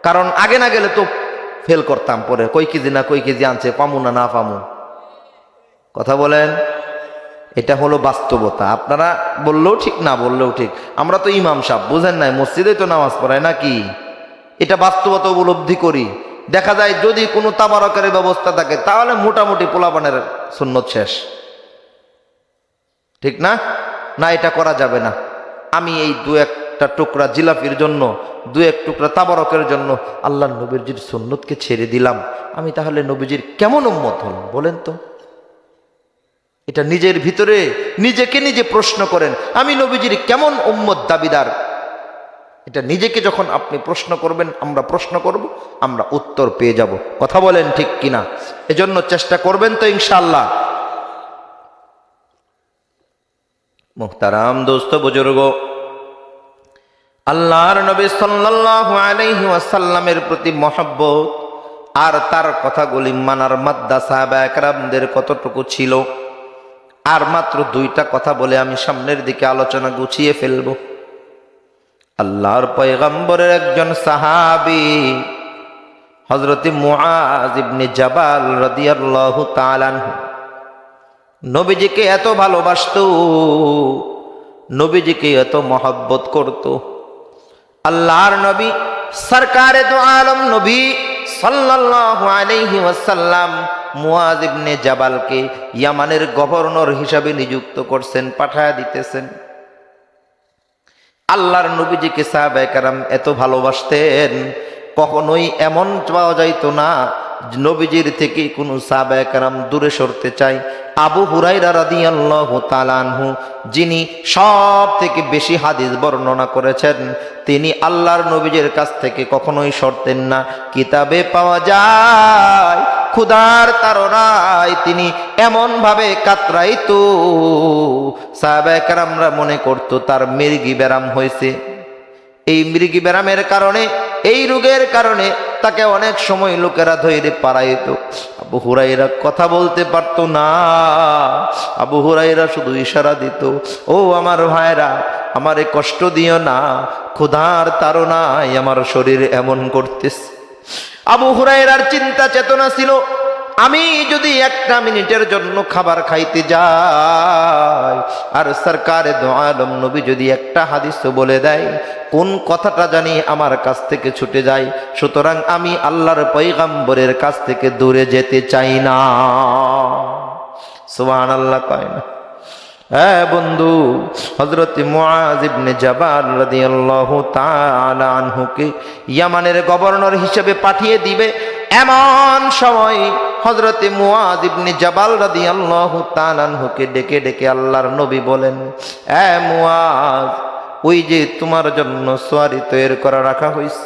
কারণ আগে না গেলে তো ফেল করতাম পরে, কই কেজি না কই কেজি আনছে, পামু না না পামু। কথা বলেন, এটা হলো বাস্তবতা। আপনারা বললেও ঠিক না বললেও ঠিক, আমরা তো ইমাম সাহেব, বুঝেন নাই, মসজিদে তো নামাজ পড়ায় নাকি, এটা বাস্তবতা উপলব্ধি করি। দেখা যায় যদি কোনো তাবারকের ব্যবস্থা থাকে তাহলে মোটামুটি পোলাপানের সুন্নত শেষ, ঠিক না? না, এটা করা যাবে না। আমি এই দু একটা টুকরা জিলাপির জন্য, দু এক টুকরা তাবারকের জন্য আল্লাহ নবীজির সুন্নতকে ছেড়ে দিলাম, আমি তাহলে নবীজির কেমন উম্মত হলাম বলেন তো? এটা নিজের ভিতরে নিজেকে নিজে প্রশ্ন করেন, আমি নবীজির কেমন উম্মত দাবিদার। এটা নিজেকে যখন আপনি প্রশ্ন করবেন, আমরা প্রশ্ন করব, আমরা উত্তর পেয়ে যাব। কথা বলেন ঠিক কিনা? এজন্য চেষ্টা করবেন তো ইনশাআল্লাহ। মুহতারাম দোস্ত বুজুর্গ, আল্লাহর নবী সাল্লাল্লাহু আলাইহি ওয়াসাল্লামের প্রতি মহব্বত আর তার কথাগুলি মানার মাদ্দা সাহাবায়ে কেরামদের কতটুকু ছিল। আর মাত্র দুইটা কথা বলে আমি সামনের দিকে আলোচনা গুছিয়ে ফেলব। আল্লাহর পয়গম্বরের একজন সাহাবী হযরত মুআজ ইবনে জাবাল রাদিয়াল্লাহু তাআলা আনহু নবীজিকে এত ভালোবাসতো, নবীজিকে এত মহব্বত করত। আল্লাহর নবী সরকারে দু আলম নবী সাল্লাল্লাহু আলাইহি ওয়াসাল্লাম মুআজ ইবনে জাবালকে ইয়ামানের গভর্নর হিসাবে নিযুক্ত করছেন, পাঠায়া দিতেছেন। আল্লাহর নবীজিকে সাহাবায়ে কেরাম এত ভালোবাসতেন, কখনোই এমন পাওয়া যাইতো না নবীজির থেকে কোনো সাহাবায়ে কেরাম দূরে সরতে চায়। আবু হুরায়রা রাদিয়াল্লাহু তাআলা আনহু, যিনি সব থেকে বেশি হাদিস বর্ণনা করেছেন, তিনি আল্লাহর নবীজির কাছ থেকে কখনোই সরতেন না। কিতাবে পাওয়া যায় ক্ষুধার তাড়নায় তিনি এমন ভাবে কাতরাইতো, সাহাবায়ে কেরামরা মনে করত তার মৃগী ব্যারাম হয়েছে। এই মৃগী ব্যারামের কারণে, এই রোগের কারণে তাকে অনেক সময় লোকেরা ধরে পারাইতো। আবু হুরায়রা কথা বলতে পারতো না, আবু হুরায়রা শুধু ইশারা দিত, ও আমার ভাইরা, আমারে কষ্ট দিও না, ক্ষুধার তাড়নায় আমার শরীর এমন করতেছে। আবু হুরায়রার চিন্তা চেতনা ছিল, আমি যদি একটা মিনিটের জন্য খাবার খাইতে যাই আর সরকারে দু আলম নবী যদি একটা হাদিস বলে দেয়, কোন কথাটা জানি আমার কাছ থেকে ছুটে যায়, সুতরাং আমি আল্লাহর পয়গম্বরের কাছ থেকে দূরে যেতে চাই না। সুবহানাল্লাহ কয় না? হ্যাঁ বন্ধু, হযরত মুআজ ইবনে জাবাল রাদিয়াল্লাহু তাআলা আনহুকে ইয়ামানের গভর্নর হিসেবে পাঠিয়ে দিবে। এমন সময় হযরত মুআজ ইবনে জাবাল রাদিয়াল্লাহু তাআলা আনহুকে ডেকে ডেকে আল্লাহর নবী বলেন, এ মুআজ, ওই যে তোমার জন্য সোয়ারি তৈরি করা রাখা হয়েছে,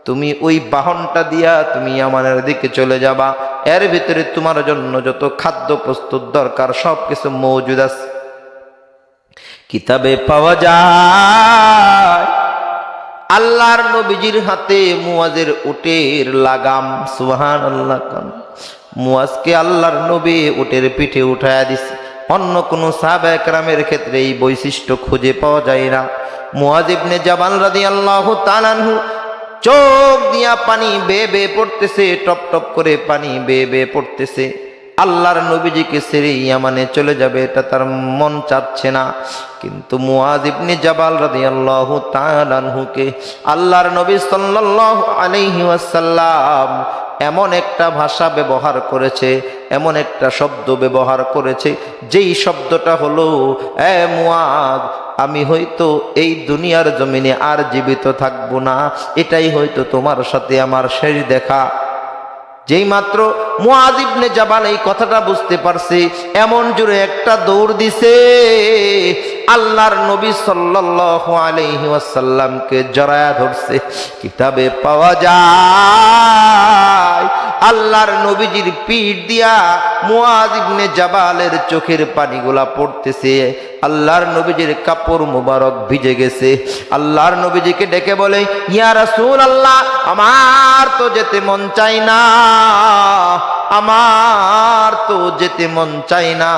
তুমি ওই বাহনটা দিয়া তুমি ইয়ামানের দিকে চলে যাবা। এর ভিতরে তোমার জন্য যত খাদ্য প্রস্তুত দরকার সব কিছু মজুদ আছে। কিতাবে পাওয়া যায় আল্লাহর নবীজির হাতে মুআজের উটের লাগাম। সুবহানাল্লাহ। মুআজকে আল্লাহর নবী উটের পিঠে উঠায়া দিছে। অন্য কোন সাহাবায়ে কেরামের ক্ষেত্রে এই বৈশিষ্ট্য খুঁজে পাওয়া যায় না। মুআজ ইবনে জাবাল রাদিয়াল্লাহু তাআলা আনহু চোখ দিয়া পানি বেয়ে বেয়ে পড়তেছে, টপ টপ করে পানি বেয়ে বেয়ে পড়তেছে। আল্লাহর নবীজিকে ছেড়ে ইয়ামানে চলে যাবে এটা তার মন চাচ্ছে না। কিন্তু মুআজ ইবনে জাবাল রাদিয়াল্লাহু তাআলা আনহুকে আল্লাহর নবী সাল্লাল্লাহু আলাইহি ওয়াসাল্লাম এমন একটা ভাষা ব্যবহার করেছে, এমন একটা শব্দ ব্যবহার করেছে, যেই শব্দটা হলো, এ মুআজ, আমি হয়তো এই দুনিয়ার জমিনে আর জীবিত থাকবো না, এটাই হয়তো তোমার সাথে আমার শেষ দেখা। যেই মাত্র মুআজ ইবনে জাবাল এই কথাটা বুঝতে পারছে, এমন জোরে একটা দৌড় দিছে, আল্লাহর নবী সাল্লাল্লাহু আলাইহি ওয়াসাল্লামকে জড়ায়া ধরছে। কিতাবে পাওয়া যায় আল্লাহর নবীজির পিঠ দিয়া মুআজ ইবনে জাবালের চোখের পানিগুলা পড়তেছে। আল্লাহর নবীজির কাপড় মুবারক ভিজে গেছে। আল্লাহর নবীজিকে ডেকে বলে, ইয়া রাসূলুল্লাহ, আমার তো যেতে মন চাই না, আমার তো যেতে মন চাই না,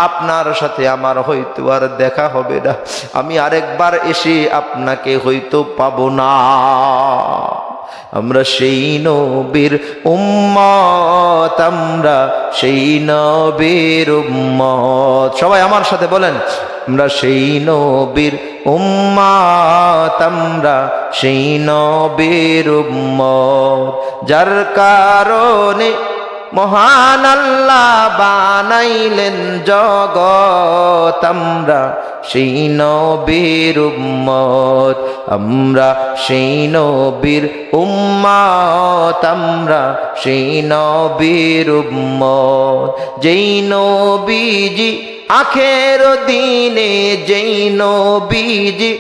আপনার সাথে আমার হয়তো আর দেখা হবে না, আমি আরেকবার এসে আপনাকে হয়তো পাবো না। আমরা সেই নবীর উম্মত, আমরা সেই নবীর উম্মত। সবাই আমার সাথে বলেন, আমরা সেই নবীর উম্মত, আমরা সেই নবীর উম্মত। যার কারণে মহান আল্লাহ বানাইলেন জগৎ, আমরা সেই নবীর উম্মত, আমরা সেই নবীর উম্মত, আমরা সেই নবীর উম্মত। যেই নবীজি আখের দিনে, যেই নবীজি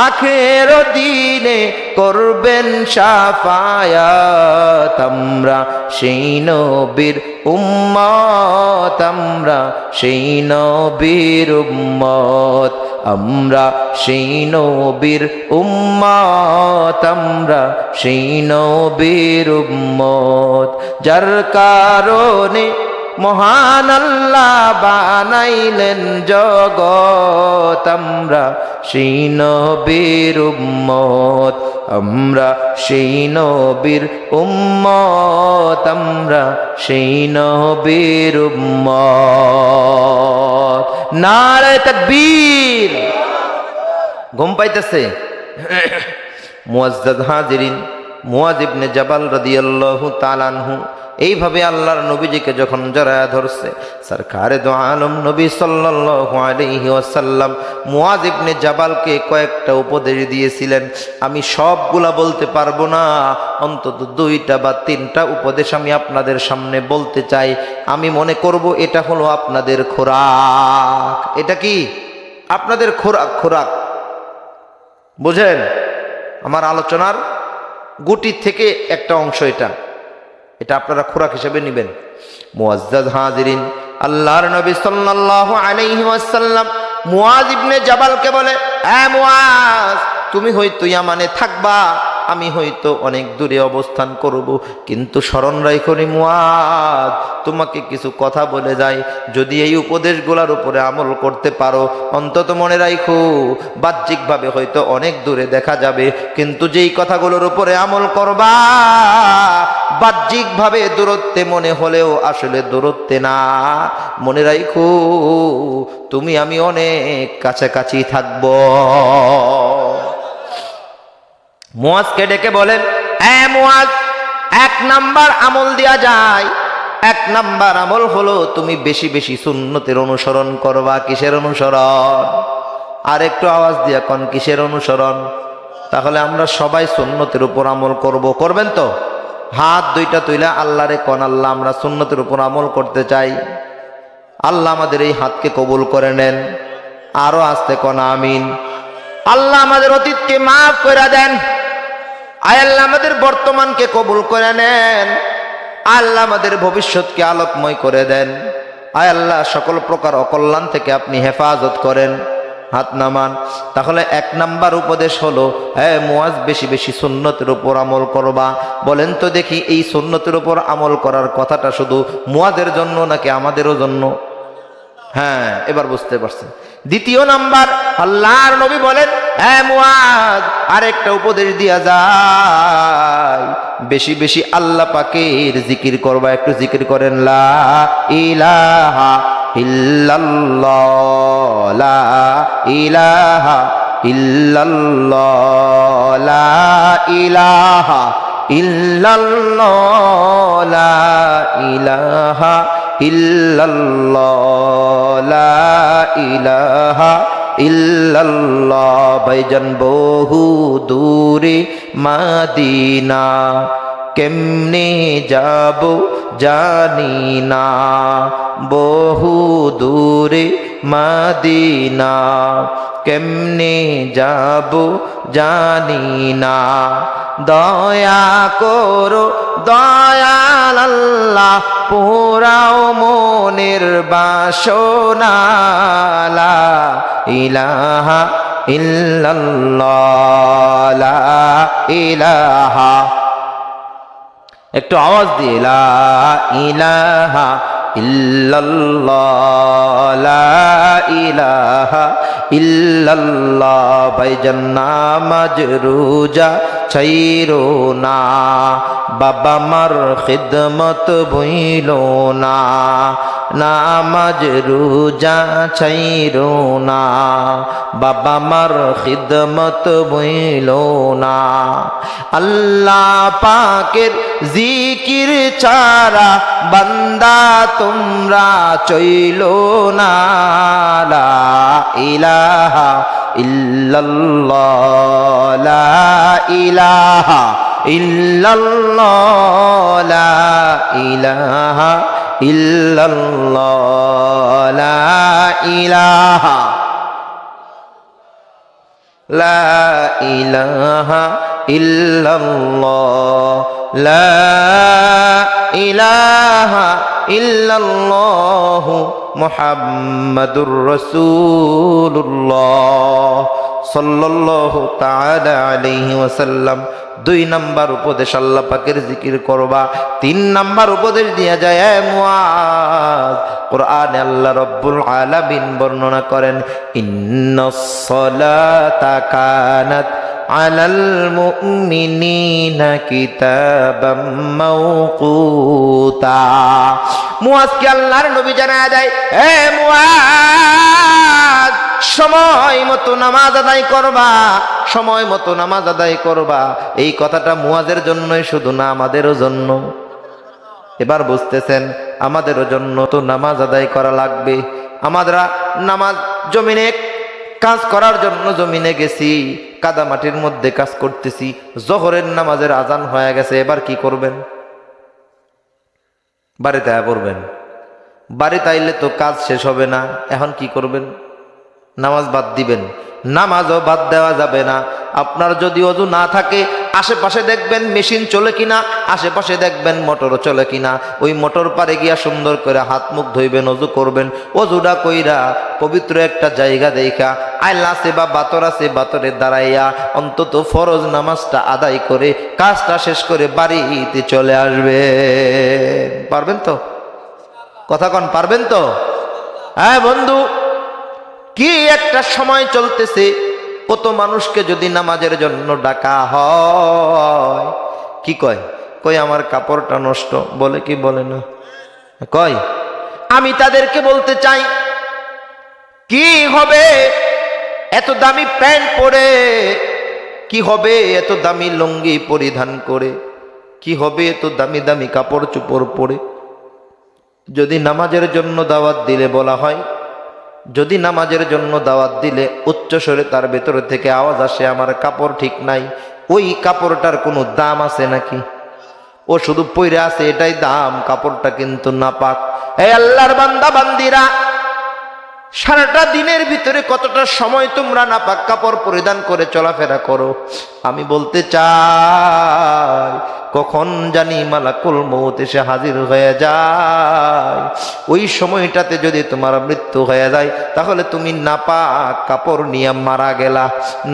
আখের দিনে করবেন শাফায়াত, আমরা সেই নবীর উম্মত, আমরা সেই নবীর উম্মত, আমরা সেই নবীর উম্মত, আমরা সেই নবীর উম্মত। যার কারণে মহান আল্লাহ বানাইলেন জগৎ, আমরা সেই নবীর উম্মত, আমরা সেই নবীর উম্মত, আমরা সেই নবীর উম্মত। নারে তাকবীর। ঘুম পাইতেছে? মুআজ্জাজ হাজিরিন, মুআজ ইবনে জাবাল রাদিয়াল্লাহু তাআলা আনহু এইভাবে আল্লাহর নবীজিকে যখন জড়ায়া ধরছে, সরকারে দো আলম নবী সাল্লাল্লাহু আলাইহি ওয়াসাল্লাম মুআজ ইবনে জাবালকে কয়েকটা উপদেশ দিয়েছিলেন। আমি সবগুলা বলতে পারবো না, অন্তত 2টা বা 3টা উপদেশ আমি আপনাদের সামনে বলতে চাই। আমি মনে করব এটা হলো আপনাদের খোরাক। এটা কি আপনাদের খোরাক? খোরাক বুঝেন? আমার আলোচনার গুটি থেকে একটা অংশ এটা, এটা আপনারা খোরাক হিসেবে নেবেন। মুআজ্জাজ হাজিরিন, আল্লাহর নবী সাল্লাল্লাহু আলাইহি ওয়াসাল্লাম মুআজ ইবনে জাবালকে বলে, এ মুআজ, তুমি হয়তো ইয়ামানে থাকবা, আমি হয়তো অনেক দূরে অবস্থান করব, কিন্তু স্মরণ রাখো রে মুআজ, তোমাকে কিছু কথা বলে যাই, যদি এই উপদেশগুলোর উপরে আমল করতে পারো, অন্তত মনে রাখো বাহ্যিকভাবে হয়তো অনেক দূরে দেখা যাবে, কিন্তু যেই কথাগুলোর উপরে আমল করবা বাহ্যিকভাবে দূরত্বে মনে হলেও আসলে দূরত্বে না। মনে রাখো তুমি আমি অনেক কাছাকাছি থাকবো। মুআজকে ডেকে বলেন, এ মুআজ, 1 নাম্বার আমল দেয়া যায়। 1 নাম্বার আমল হলো তুমি বেশি বেশি সুন্নতের অনুসরণ করবা। কিসের অনুসরণ? আর একটু আওয়াজ দিয়া কোন কিসের অনুসরণ? তাহলে আমরা সবাই সুন্নতের উপর আমল করব। করবেন তো? হাত 2টা তুইলা আল্লাহরে কোন, আল্লাহ আমরা সুন্নতের উপর আমল করতে চাই। আল্লাহ আমাদের এই হাতকে কবুল করে নেন। আরো আস্তে কোন আমিন। আল্লাহ আমাদের অতীতকে মাফ করে দেন। আয় আল্লাহ আমাদের বর্তমানকে কবুল করে নেন। আল্লাহ আমাদের ভবিষ্যৎকে আলোকময় করে দেন। আয় আল্লাহ সকল প্রকার অকল্যাণ থেকে আপনি হেফাজত করেন। হাত নামান। তাহলে 1 নাম্বার উপদেশ হলো, হ্যাঁ মুআজ, বেশি বেশি সুন্নতের উপর আমল করবা। বলেন তো দেখি, এই সুন্নতের উপর আমল করার কথাটা শুধু মুআজের জন্য নাকি আমাদেরও জন্য? হ্যাঁ, এবার বুঝতে পারছেন। 2 নাম্বার, আল্লাহর নবী বলেন, হ্যাঁ মুআজ, আরেকটা উপদেশ দিয়া যায়, বেশি বেশি আল্লাহ পাকের জিকির করবা। একটু জিকির করেন, লা ইলাহা ইল্লাল্লাহ, লা ইলাহা ইল্লাল্লাহ, লা ইলাহা ইল্লাল্লাহ, লা ইলাহা ইল্লাল্লাহ, লা ইলাহা ইল্লাল্লাহ। ভাইজান বহু দূরে মদিনা, কেমনে যাব জানি না, বহু দূরে মদিনা কেমনে যাব জানি না দয়া করো দয়াল আল্লাহ পুরাও মনের বাসনা লা ইলাহা ইল্লাল্লাহ লা ইলাহা একটু আওয়াজ দিয়ে লা ইলাহা ইল্লাল্লাহ লা ইলাহা ইল্লাল্লাহ ভাইজান নামাজ রোজা ছাইরো না বাবা মার খিদমত ভুইলো না নামাজ রোজা ছাইরো না বাবা মার খিদমত ভুইলো না আল্লাহ পাকের জিকির ছাড়া বান্দা তোমরা চইলো না লা ইলাহা ইল্লাল্লাহ লা ইলাহা ইল্লাল্লাহ লা ইলাহা ইল্লাল্লাহ লা ইলাহা লা ইলাহা ইল্লাল্লাহ লা ইলাহা ইল্লাল্লাহ মুহাম্মাদুর রাসূলুল্লাহ সাল্লাল্লাহু তাআলা আলাইহি ওয়াসাল্লাম। 2 নাম্বার উপদেশ আল্লাহ পাকের জিকির করবা। 3 নাম্বার উপদেশ দিয়া যায় এ মুআজ কোরআনে আল্লাহ রাব্বুল আলামিন বর্ণনা করেন ইন্নাস সালাতা কানাত আলাল মুমিনিনা কিতাবাম মাওকুতা। মুআজকে আল্লাহর নবী জানায়া দেয় এ মুআজ সময় মতো নামাজ আদায় করবা, সময় মতো নামাজ আদায় করবা। এই কথাটা মুআজের জন্যই শুধু না, আমাদেরও জন্য। এবার বুঝতেছেন আমাদেরও জন্য তো নামাজ আদায় করা লাগবে। আমরা নামাজ জমিনে কাজ করার জন্য জমিনে গেছি, কাদা মাটির মধ্যে কাজ করতেছি, জোহরের নামাজের আজান হয়ে গেছে। এবার কি করবেন? বাড়িতে পড়বেন। বাড়িতে আইলে তো কাজ শেষ হবে না, এখন কি করবেন? নামাজ বাদ দিবেন? নামাজও বাদ দেওয়া যাবে না। আপনার যদি ওযু না থাকে আশেপাশে দেখবেন মেশিন চলে কিনা, আশেপাশে দেখবেন মোটরও চলে কিনা। ওই মোটর পারে গিয়া সুন্দর করে হাত মুখ ধুইবেন, ওযু করবেন। ওযুটা কইরা পবিত্র একটা জায়গা দেখা আইল আছে বা বাতর আছে, বাতরে দাঁড়াইয়া অন্তত ফরজ নামাজটা আদায় করে কাজটা শেষ করে বাড়িতে চলে আসবেন। পারবেন তো? কথা কন, পারবেন তো? হ্যাঁ বন্ধু, কি একটা সময় চলতেছে, কত মানুষকে যদি নামাজের জন্য ডাকা হয় কি কয়? কই আমার কাপড়টা নষ্ট, বলে কি বলে না? কয়। আমি তাদেরকে বলতে চাই কি হবে এত দামি প্যান্ট পরে, কি হবে এত দামি লুঙ্গি পরিধান করে, কি হবে এত দামি দামি কাপড় চোপড় পরে? যদি নামাজের জন্য দাওয়াত দিলে বলা হয়, যদি নামাজের জন্য দাওয়াত দিলে উচ্চস্বরে তার ভেতর থেকে আওয়াজ আসে আমার কাপড় ঠিক নাই, ওই কাপড়টার কোনো দাম আছে নাকি? ও শুধু পইরে আছে এটাই দাম, কাপড়টা কিন্তু নাপাক। এই আল্লাহর বান্দা বান্দিরা, সারাটা দিনের ভিতরে কতটা সময় তোমরা নাপাক কাপড় পরিধান করে চলাফেরা করো? আমি বলতে চাই কখন জানি মালাকুল মউত এসে হাজির হয়ে যায়। ওই সময়টাতে যদি তোমার মৃত্যু হয়ে যায় তাহলে তুমি নাপাক কাপড় নিয়ে মারা গেলা,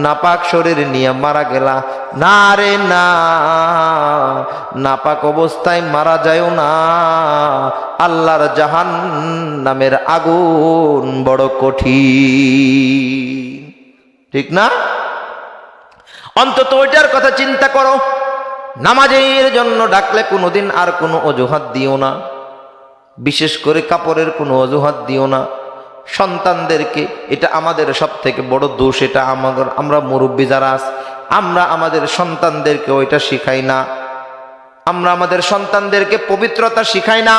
নাপাক শরীর নিয়ে মারা গেলা। না রে না, নাপাক অবস্থায় মারা যায়ও না। আল্লাহর জাহান্নামের আগুন বড় কঠিন, ঠিক না? অন্তত ওইটার কথা চিন্তা করো। নামাজের জন্য ডাকলে কোনোদিন আর কোনো অজুহাত দিও না, বিশেষ করে কাপড়ের কোনো অজুহাত দিও না। সন্তানদেরকে, এটা আমাদের সব থেকে বড় দোষ, এটা আমরা মুরব্বী যারা আছি আমরা আমাদের সন্তানদেরকে ওইটা শিখাই না। আমরা আমাদের সন্তানদেরকে পবিত্রতা শিখাই না।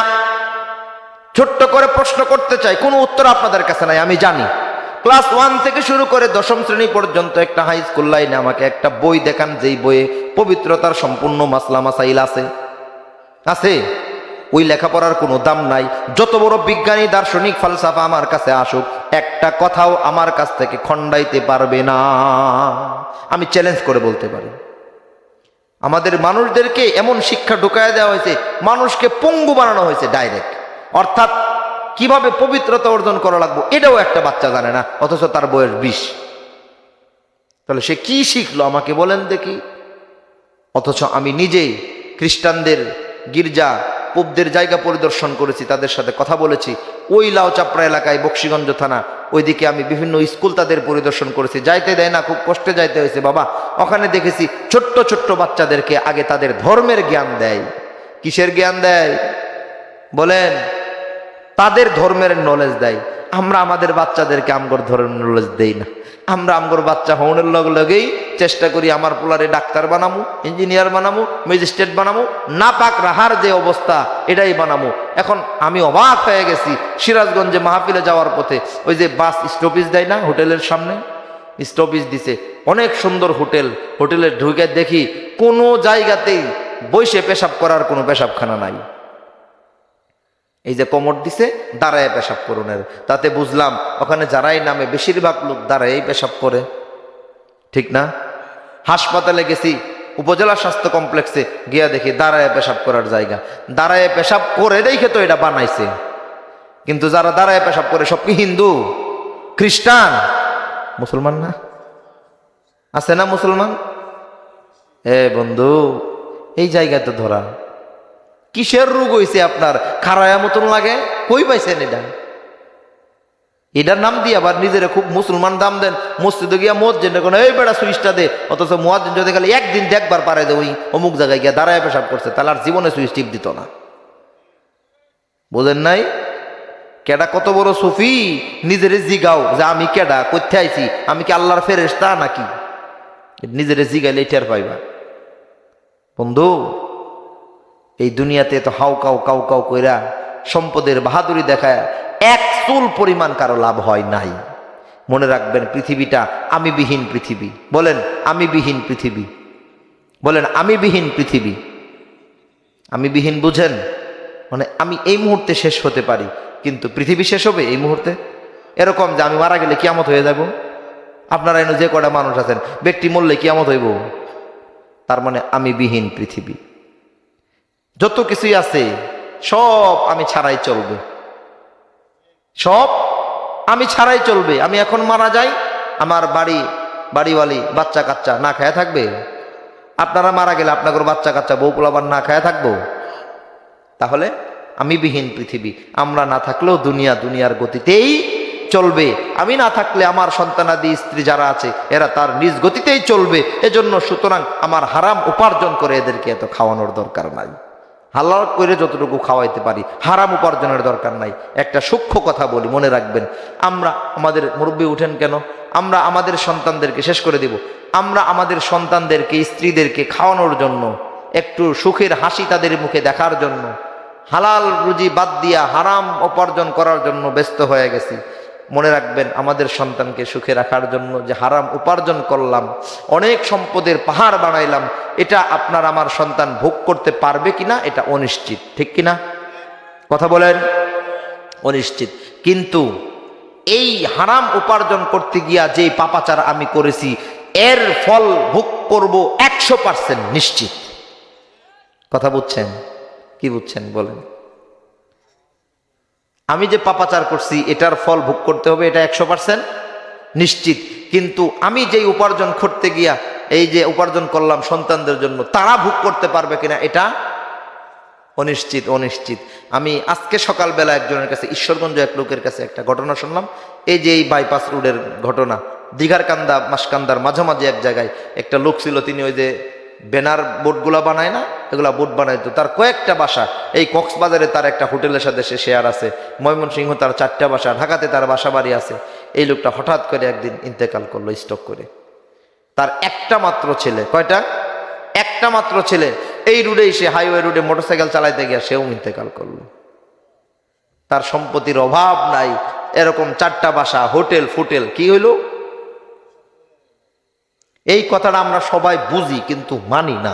ছোট্ট করে প্রশ্ন করতে চাই, কোনো উত্তর আপনাদের কাছে নাই আমি জানি। ক্লাস 1 থেকে শুরু করে 10ম শ্রেণী পর্যন্ত একটা হাই স্কুল লাইনে আমাকে একটা বই দেখান যেই বইয়ে পবিত্রতার সম্পূর্ণ মাসলা মাসাইল আছে। আছে? ওই লেখাপড়ার কোনো দাম নাই। যত বড় বিজ্ঞানী দার্শনিক ফালসাফা আমার কাছে আসুক, একটা কথাও আমার কাছ থেকে খণ্ডাইতে পারবে না। আমি চ্যালেঞ্জ করে বলতে পারি। আমাদের মানুষদেরকে এমন শিক্ষা ঢুকায় দেওয়া হয়েছে, মানুষকে পঙ্গু বানানো হয়েছে ডাইরেক্ট। অর্থাৎ কিভাবে পবিত্রতা অর্জন করা লাগবে এটাও একটা বাচ্চা জানে না, অথচ তার বয়স 20। তাহলে সে কি শিখলো আমাকে বলেন দেখি। অথচ আমি নিজেই খ্রিস্টানদের গির্জা পোপদের জায়গা পরিদর্শন করেছি, তাদের সাথে কথা বলেছি। ওই লাউচাপড়া এলাকায় বক্সিগঞ্জ থানা ওইদিকে আমি বিভিন্ন স্কুল তাদের পরিদর্শন করেছি। যাইতে দেয় না, খুব কষ্টে যাইতে হয়েছে বাবা। ওখানে দেখেছি ছোট্ট ছোট্ট বাচ্চাদেরকে আগে তাদের ধর্মের জ্ঞান দেয়। কিসের জ্ঞান দেয় বলেন? তাদের ধর্মের নলেজ দেয়। আমরা আমাদের বাচ্চাদেরকে আমগর ধর্মের নলেজ দেই না। আমরা আমগর বাচ্চা হওয়ার লগে লগেই চেষ্টা করি আমার পোলারে ডাক্তার বানামু, ইঞ্জিনিয়ার বানামু, ম্যাজিস্ট্রেট বানামু, না পাক রাহার যে অবস্থা এটাই বানামু। এখন আমি অবাক হয়ে গেছি, সিরাজগঞ্জে মাহফিলে যাওয়ার পথে ওই যে বাস স্টপেজ দেয় না, হোটেলের সামনে স্টপেজ দিছে, অনেক সুন্দর হোটেল। হোটেলে ঢুকে দেখি কোনো জায়গাতেই বসে পেশাব করার কোনো পেশাবখানা নাই। এই যে কমর দিছে, দাঁড়ায় পেশাব করুনের। তাতে বুঝলাম ওখানে যারাই নামে বেশিরভাগ লোক দাঁড়ায় পেশাব করে, ঠিক না? হাসপাতালে গেছি, উপজেলা স্বাস্থ্য কমপ্লেক্সে গিয়া দেখি দাঁড়ায় পেশাব করার জায়গা। দাঁড়ায় পেশাব করে দেখে তো এটা বানাইছে, কিন্তু যারা দাঁড়ায় পেশাব করে সব কি হিন্দু, খ্রিস্টান, মুসলমান না? আছে না মুসলমান? বন্ধু, এই জায়গায় তো ধরা। কিসের রোগ হয়েছে আপনার? খারায়া মতন লাগে, কই পাইছেন এটা? এটার নাম দিয়ে আবার নিজের খুব মুসলমান দাম দেন, মসজিদে গিয়া মসজিদ এই বেড়া সুইচটা দে, অথচ মুয়াজ্জিন যদি খালি একদিন দেখবার পারে যে ওই অমুক জায়গায় গিয়া দাঁড়ায় পেশাব করছে, তাহলে আর জীবনে সুইচ টিপ দিত না। বোঝেন নাই? কেডা কত বড় সুফি, নিজের জিগাও যে আমি কেডা, কোথায় আইছি, আমি কি আল্লাহর ফেরেশতা নাকি? নিজের জিগাইলে টের পাইবা। বন্ধু, এই দুনিয়াতে তো হাউ কাউ কাউ কাউ কইরা সম্পদের বাহাদুরি দেখায় এক চুল পরিমাণ কারো লাভ হয় নাই। মনে রাখবেন, পৃথিবীটা আমি বিহীন পৃথিবী। বলেন আমি বিহীন পৃথিবী, বলেন আমি বিহীন পৃথিবী। আমি বিহীন বুঝেন মানে আমি এই মুহূর্তে শেষ হতে পারি, কিন্তু পৃথিবী শেষ হবে এই মুহূর্তে। এরকম যে আমি মারা গেলে কিয়ামত হয়ে যাব। আপনারা এনে যে কটা মানুষ আছেন, ব্যক্তি মরলে কিয়ামত হইব। তার মানে আমি বিহীন পৃথিবী। যত কিছুই আছে সব আমি ছাড়াই চলবে, সব আমি ছাড়াই চলবে। আমি এখন মারা যাই, আমার বাড়িওয়ালি বাচ্চা কাচ্চা না খায়া থাকবে? আপনারা মারা গেলে আপনাদের বাচ্চা কাচ্চা বউ পোলাবার না খায়া থাকবো? তাহলে আমি বিহীন পৃথিবী। আমরা না থাকলেও দুনিয়ার গতিতেই চলবে। আমি না থাকলে আমার সন্তানাদি স্ত্রী যারা আছে এরা তার নিজ গতিতেই চলবে। এজন্য সুতরাং আমার হারাম উপার্জন করে এদেরকে এত খাওয়ানোর দরকার নাই। হালাল করে যতটুকু খাওয়াইতে পারি, হারাম উপার্জনের দরকার নাই। একটা সূক্ষ্ম কথা বলি, মনে রাখবেন। আমরা আমাদের মুরব্বী উঠেন কেন? আমরা আমাদের সন্তানদেরকে শেষ করে দিব। আমরা আমাদের সন্তানদেরকে স্ত্রীদেরকে খাওয়ানোর জন্য, একটু সুখের হাসি তাদের মুখে দেখার জন্য, হালাল রুজি বাদ দিয়া হারাম উপার্জন করার জন্য ব্যস্ত হয়ে গেছি। মনে রাখবেন, আমাদের সন্তানকে সুখে রাখার জন্য যে হারাম উপার্জন করলাম, অনেক সম্পদের পাহাড় বানাইলাম, এটা আপনার আমার সন্তান ভোগ করতে পারবে কিনা এটা অনিশ্চিত, ঠিক কিনা? কথা বলেন, অনিশ্চিত। কিন্তু এই হারাম উপার্জন করতে গিয়া যে পাপাচার আমি করেছি, এর ফল ভোগ করব 100% নিশ্চিত। কথা বুঝছেন? কি বুঝছেন বলেন? আমি যে পাপাচার করছি এটার ফল ভোগ করতে হবে, এটা 100% নিশ্চিত। কিন্তু আমি যেই উপার্জন করতে গিয়া এই যে উপার্জন করলাম সন্তানদের জন্য, তারা ভোগ করতে পারবে কিনা এটা অনিশ্চিত। আমি আজকে সকালবেলা একজনের কাছে, ঈশ্বরগঞ্জ এক লোকের কাছে একটা ঘটনা শুনলাম। এই যে এই বাইপাস রোডের ঘটনা, দীঘার কান্দা মাসকান্দার মাঝামাঝি এক জায়গায় একটা লোক ছিল, তিনি ওই যে ব্যানার বোর্ডগুলা বানায় না, এগুলা বোর্ড বানাইতো। তার কয়েকটা বাসা, এই কক্সবাজারে তার একটা হোটেলের সাথে সে শেয়ার আছে, ময়মনসিংহ তার 4টা বাসা, ঢাকাতে তার বাসা বাড়ি আছে। এই লোকটা হঠাৎ করে একদিন ইন্তেকাল করলো স্ট্রোক করে। তার একটা মাত্র ছেলে, কয়টা? একটা মাত্র ছেলে। এই রোডে সে হাইওয়ে রোডে মোটরসাইকেল চালাইতে গিয়া সেও ইন্তেকাল করলো। তার সম্পত্তির অভাব নাই, এরকম 4টা বাসা, হোটেল ফুটেল, কি হইল? এই কথাটা আমরা সবাই বুঝি কিন্তু মানি না।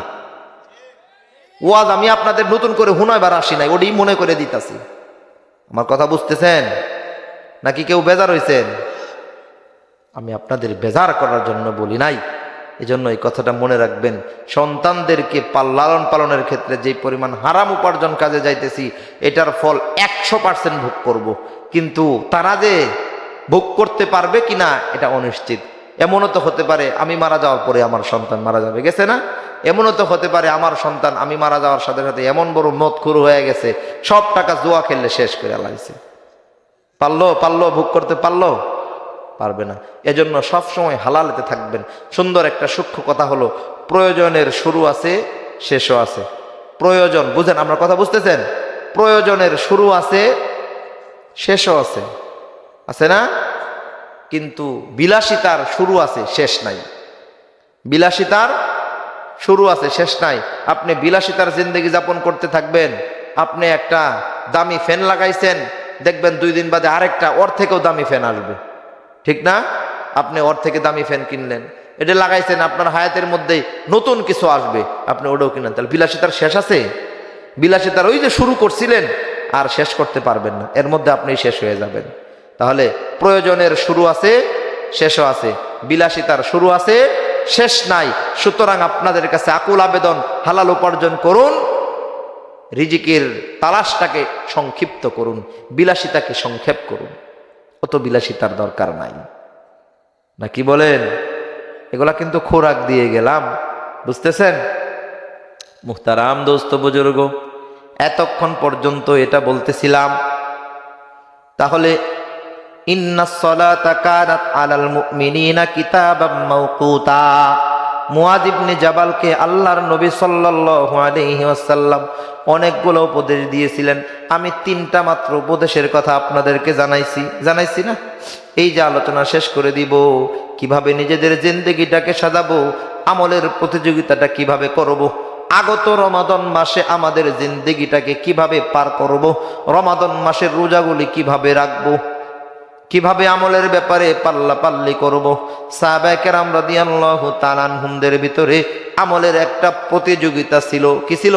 ওয়াজ আমি আপনাদের নতুন করে হুনাইবার আসি নাই, ওটাই মনে করে দিতাছি। আমার কথা বুঝতেছেন? নাকি কেউ বেজার হইছেন? আমি আপনাদের বেজার করার জন্য বলি নাই। এজন্য এই কথাটা মনে রাখবেন, সন্তানদেরকে লালন পালনের ক্ষেত্রে যে পরিমাণ হারাম উপার্জন কাজে যাইতেছি, এটার ফল 100% ভোগ করব। কিন্তু তারা যে ভোগ করতে পারবে কিনা এটা অনিশ্চিত। এমনও তো হতে পারে আমি মারা যাওয়ার পরে আমার সন্তান মারা যাবে, গেছে না? এমনও তো হতে পারে আমার সন্তান আমি মারা যাওয়ার সাথে সাথে এমন বড় মদখোর হয়ে গেছে, সব টাকা জুয়া খেললে শেষ করে লাইছে। পারলো ভোগ করতে পারলো? পারবে না। এজন্য সবসময় হালালেতে থাকবেন। সুন্দর একটা সূক্ষ্ম কথা হলো, প্রয়োজনের শুরু আছে, শেষও আছে। প্রয়োজন বুঝেন, আমরা কথা বুঝতেছেন? প্রয়োজনের শুরু আছে, শেষও আছে, আছে না? কিন্তু বিলাসিতার শুরু আছে, শেষ নাই। বিলাসিতার শুরু আছে, শেষ নাই। আপনি বিলাসিতার জিন্দেগি যাপন করতে থাকবেন। আপনি একটা দামি ফ্যান লাগাইছেন, দেখবেন 2 দিন বাদে আরেকটা ওর থেকেও দামি ফ্যান আসবে, ঠিক না? আপনি ওর থেকে দামি ফ্যান কিনলেন, এটা লাগাইছেন, আপনার হায়াতের মধ্যেই নতুন কিছু আসবে, আপনি ওটাও কিনলেন। তাহলে বিলাসিতার শেষ আছে? বিলাসিতার ওই যে শুরু করছিলেন আর শেষ করতে পারবেন না, এর মধ্যে আপনি শেষ হয়ে যাবেন। তাহলে প্রয়োজনের শুরু আছে, শেষও আছে। বিলাসিতার শুরু আছে, শেষ নাই। সুতরাং আপনাদের কাছে আকুল আবেদন, হালাল উপার্জন করুন, রিজিকের তালাশটাকে সংক্ষিপ্ত করুন, বিলাসিতাকে সংক্ষেপ করুন। অত বিলাসিতার দরকার নাই, নাকি বলেন? এগুলা কিন্তু খোরাক দিয়ে গেলাম, বুঝতেছেন? মুহতারাম দোস্ত বুজুর্গ, এতক্ষণ পর্যন্ত এটা বলতেছিলাম। তাহলে ইন্নাস সালাতা কানাত আলাল মুমিনিনা কিতাবাম মাওকুতা, মুআয ইবনে জাবালকে আল্লাহর নবী সাল্লাল্লাহু আলাইহি ওয়াসাল্লাম অনেকগুলো উপদেশ দিয়েছিলেন। আমি 3টা মাত্র উপদেশের কথা আপনাদেরকে জানাইছি না? এই যে আলোচনা শেষ করে দিব, কিভাবে নিজেদের জিন্দেগিটাকে সাজাবো, আমলের প্রতিযোগিতাটা কিভাবে করব, আগত রমাদান মাসে আমাদের জিন্দেগিটাকে কিভাবে পার করব, রমাদান মাসের রোজাগুলি কিভাবে রাখবো, কিভাবে আমলের ব্যাপারে পাল্লাপাল্লি করব। সাহাবায়ে কেরাম রাদিয়াল্লাহু তাআলা আনহুমদের ভিতরে আমলের একটা প্রতিযোগিতা ছিল। কি ছিল?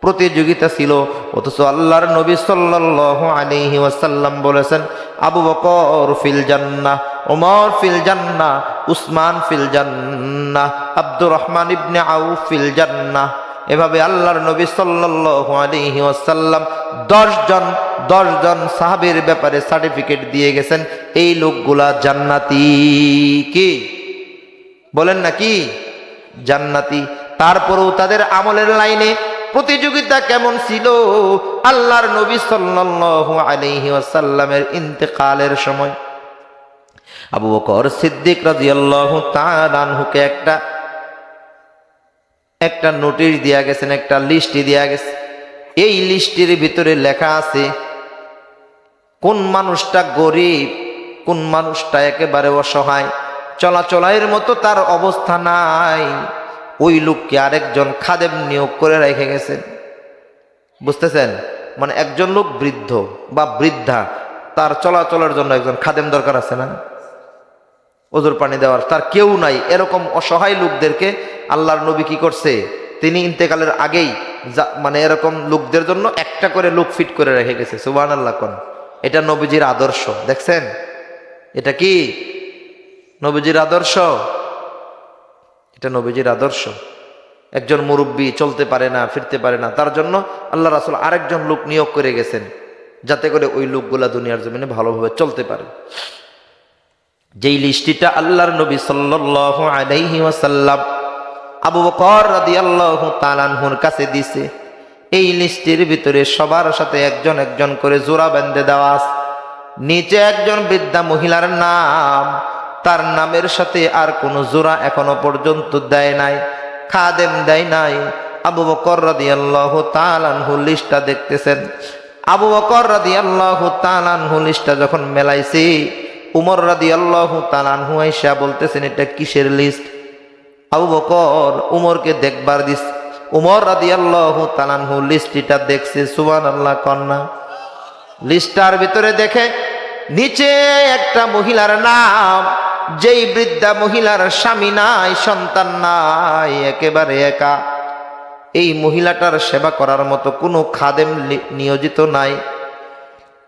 প্রতিযোগিতা ছিল। অথচ আল্লাহর নবী সাল্লাল্লাহু আলাইহি ওয়াসাল্লাম বলেছেন, আবু বকর ফিল জান্নাহ, ওমর ফিল জান্নাহ, উসমান ফিল জান্নাহ, আব্দুর রহমান ইবনে আউফ ফিল জান্নাহ। এভাবে আল্লাহর নবী সাল্লাল্লাহু আলাইহি ওয়াসাল্লাম 10 জন সাহাবীর ব্যাপারে সার্টিফিকেট দিয়ে গেছেন, এই লোকগুলা জান্নাতি। কি বলেন নাকি? জান্নাতি। তারপরেও তাদের আমলের লাইনে প্রতিযোগিতা কেমন ছিল? আল্লাহর নবী সাল্লাল্লাহু আলাইহি ওয়াসাল্লামের ইন্তেকালের সময় আবু বকর সিদ্দিক রাদিয়াল্লাহু তাআলা আনহুকে একটা নোটিশ দেয়া গেছেন, একটা লিস্ট দেয়া গেছে। এই লিস্টের ভিতরে লেখা আছে কোন মানুষটা গরিব, কোন মানুষটা একেবারে অসহায়, চলাচলের মতো তার অবস্থা নাই, ওই লোককে আরেকজন খাদেম নিয়োগ করে রেখে গেছেন। বুঝতেছেন? মানে একজন লোক বৃদ্ধ বা বৃদ্ধা, তার চলাচলের জন্য একজন খাদেম দরকার আছে না? ওজুর পানি দেওয়ার তার কেউ নাই, এরকম অসহায় লোকদেরকে আল্লাহর নবী কি করছে? তিনি ইন্তেকালের আগেই মানে এরকম লোকদের জন্য একটা করে লোক ফিট করে রেখে গেছে। সুবহানাল্লাহ কোন? এটা নবীজির আদর্শ। দেখছেন? এটা কি নবীজির আদর্শ? এটা নবীজির আদর্শ। একজন মুরব্বী চলতে পারে না, ফিরতে পারে না, তার জন্য আল্লাহ রাসূল আরেকজন লোক নিয়োগ করে গেছেন, যাতে করে ওই লোকগুলা দুনিয়ার জমিনে ভালোভাবে চলতে পারে। যেই লিস্টিটা আল্লাহর নবী সাল্লাল্লাহু আলাইহি ওয়াসাল্লাম আবু বকর রাদিয়াল্লাহু তাআলা আনহুর কাছে দিছে, এই লিস্টের ভিতরে সবার সাথে একজন একজন করে জোড়া বেঁধে দেওয়া আছে। নিচে একজন বৃদ্ধা মহিলার নাম, তার নামের সাথে আর কোনো জোড়া এখনো পর্যন্ত দেয় নাই, খাদেম দেয় নাই। আবু বকর রাদিয়াল্লাহু তাআলা আনহু লিস্টটা দেখতেছেন। আবু বকর রাদিয়াল্লাহু তাআলা আনহু লিস্টটা যখন মেলাইছে, উমর রাদিয়াল্লাহু তাআলা আনহু আয়েশা বলতেছেন, এটা কিসের লিস্ট? আবু বকর উমরকে দেখবার দিস। উমর রাদিয়াল্লাহু তাআলা আনহু লিস্টটা দেখছে। সুবহানাল্লাহ কন্যা। লিস্টটার ভিতরে দেখে নিচে একটা মহিলার নাম, যেই বৃদ্ধা মহিলার স্বামী নাই, সন্তান নাই, একেবারে একা। এই মহিলাটার সেবা করার মতো কোনো খাদেম নিয়োজিত নাই।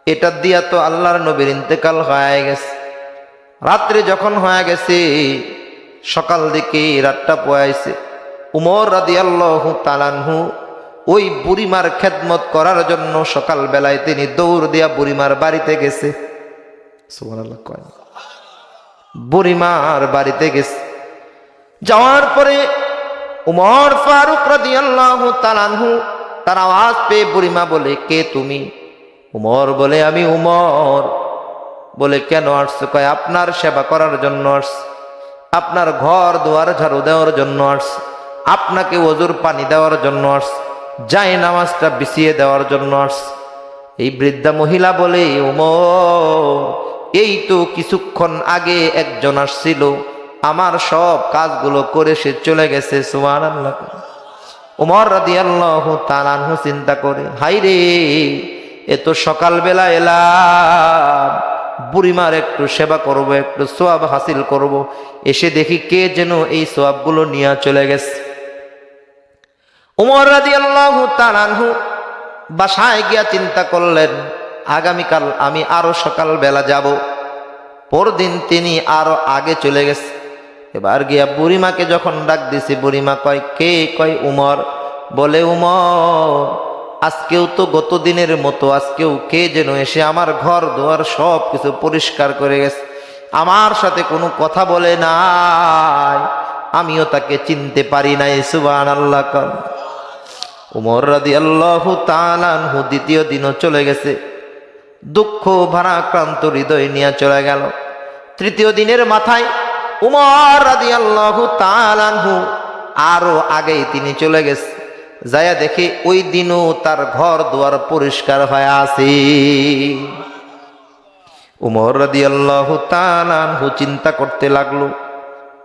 এটা দিয়া তো আল্লাহর নবীর ইন্তেকাল হয়ে গেছে। রাত্রে যখন হয়ে গেছে, সকাল দিকে রাতটা পোয়াইছে, উমর রাদিয়াল্লাহু তাআলা আনহু ওই বুড়িমার খেদমত করার জন্য সকাল বেলায় তিনি দৌড় দিয়া বুড়িমার বাড়িতে গেছে। সুবহানাল্লাহ কয়, বুড়িমার বাড়িতে গেছে। যাওয়ার পরে উমর ফারুক রাদিয়াল্লাহু তাআলা আনহু তার আওয়াজ পেয়ে বুড়িমা বলে, কে তুমি? উমর বলে, আমি উমর। বলে, কেন আসছো? কয়, আপনার সেবা করার জন্য আসছি, আপনার ঘর দুয়ার ঝাড়ু দেওয়ার জন্য আসছি, আপনাকে ওযুর পানি দেওয়ার জন্য আসছি, যায় নামাজটা বিছিয়ে দেওয়ার জন্য আসছি। এই বৃদ্ধা মহিলা বলে, উমর, এই তো কিছুক্ষণ আগে একজন আসছিল, আমার সব কাজগুলো করে সে চলে গেছে। সুবহানাল্লাহ। উমর রাদিয়াল্লাহু তাআলা আনহু চিন্তা করে, হাই রে, এ তো সকালবেলা এলাম, বুড়িমার একটু সেবা করব, একটু সওয়াব হাসিল করব, এসে দেখি কে যেন এই সওয়াবগুলো নিয়ে চলে গেছে। উমর রাদিয়াল্লাহু তাআলা আনহু বাসায় গিয়া চিন্তা করলেন, আগামীকাল আমি আরো সকালবেলা যাব। পরদিন তিনি আরো আগে চলে গেছে। এবার গিয়া বুড়িমাকে যখন ডাক দিছে, বুড়িমা কয়, কে? কয়, উমর। বলে, উমর, আজকেও তো গত দিনের মতো আজকেও কে যেন এসে আমার ঘর দুয়ার সব কিছু পরিষ্কার করে গেছে, আমার সাথে কোনো কথা বলে নাই, আমিও তাকে চিনতে পারি নাই। সুবহানাল্লাহ। উমর রাদিয়াল্লাহু তাআলা আনহু দ্বিতীয় দিনও চলে গেছে, দুঃখ ভারাক্রান্ত হৃদয় নিয়ে চলে গেল। তৃতীয় দিনের মাথায় উমর রাদিয়াল্লাহু তাআলা আনহু আরো আগেই তিনি চলে গেছে। যায়া দেখে ওই দিনও তার ঘর দুয়ার পরিষ্কার হয়ে আছে। উমর রাদিয়াল্লাহু তাআলা আনহু চিন্তা করতে লাগলো,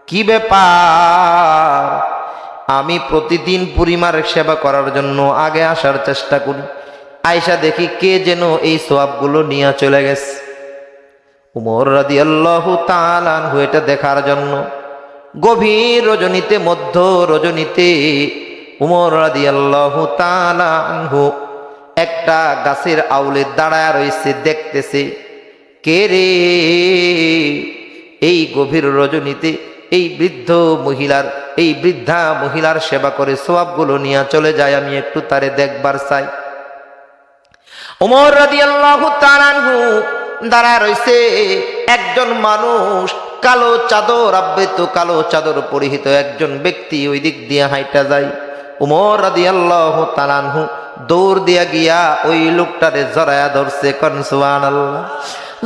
কি ব্যাপার, আমি প্রতিদিন বুড়িমার সেবা করার জন্য আগে আসার চেষ্টা করি, আয়েশা দেখি কে যেন এই সওয়াবগুলো নিয়ে চলে গেছে। উমর রাদিয়াল্লাহু তাআলা আনহু এটা দেখার জন্য গভীর রজনীতে, মধ্য রজনীতে উমর রাদিয়াল্লাহু তাআলা আনহু একটা গাছের আউলে দাঁড়ায় রয়েছে, দেখতেছে কে রে এই গভীর রজনীতে এই বৃদ্ধা মহিলার সেবা করে সওয়াবগুলো নিয়ে চলে যায়, আমি একটু তারে দেখবার চাই। উমর রাদিয়াল্লাহু তাআলা আনহু দাঁড়ায় রয়েছে। একজন মানুষ কালো চাদর আবৃত, কালো চাদর পরিহিত একজন ব্যক্তি ওই দিক দিয়ে হাইটা যায়। উমর রাদিয়াল্লাহু তাআলা আনহু দৌড় দিয়া গিয়া ওই লোকটারে জড়ায়া ধরছে। কোন সুবহানাল্লাহ।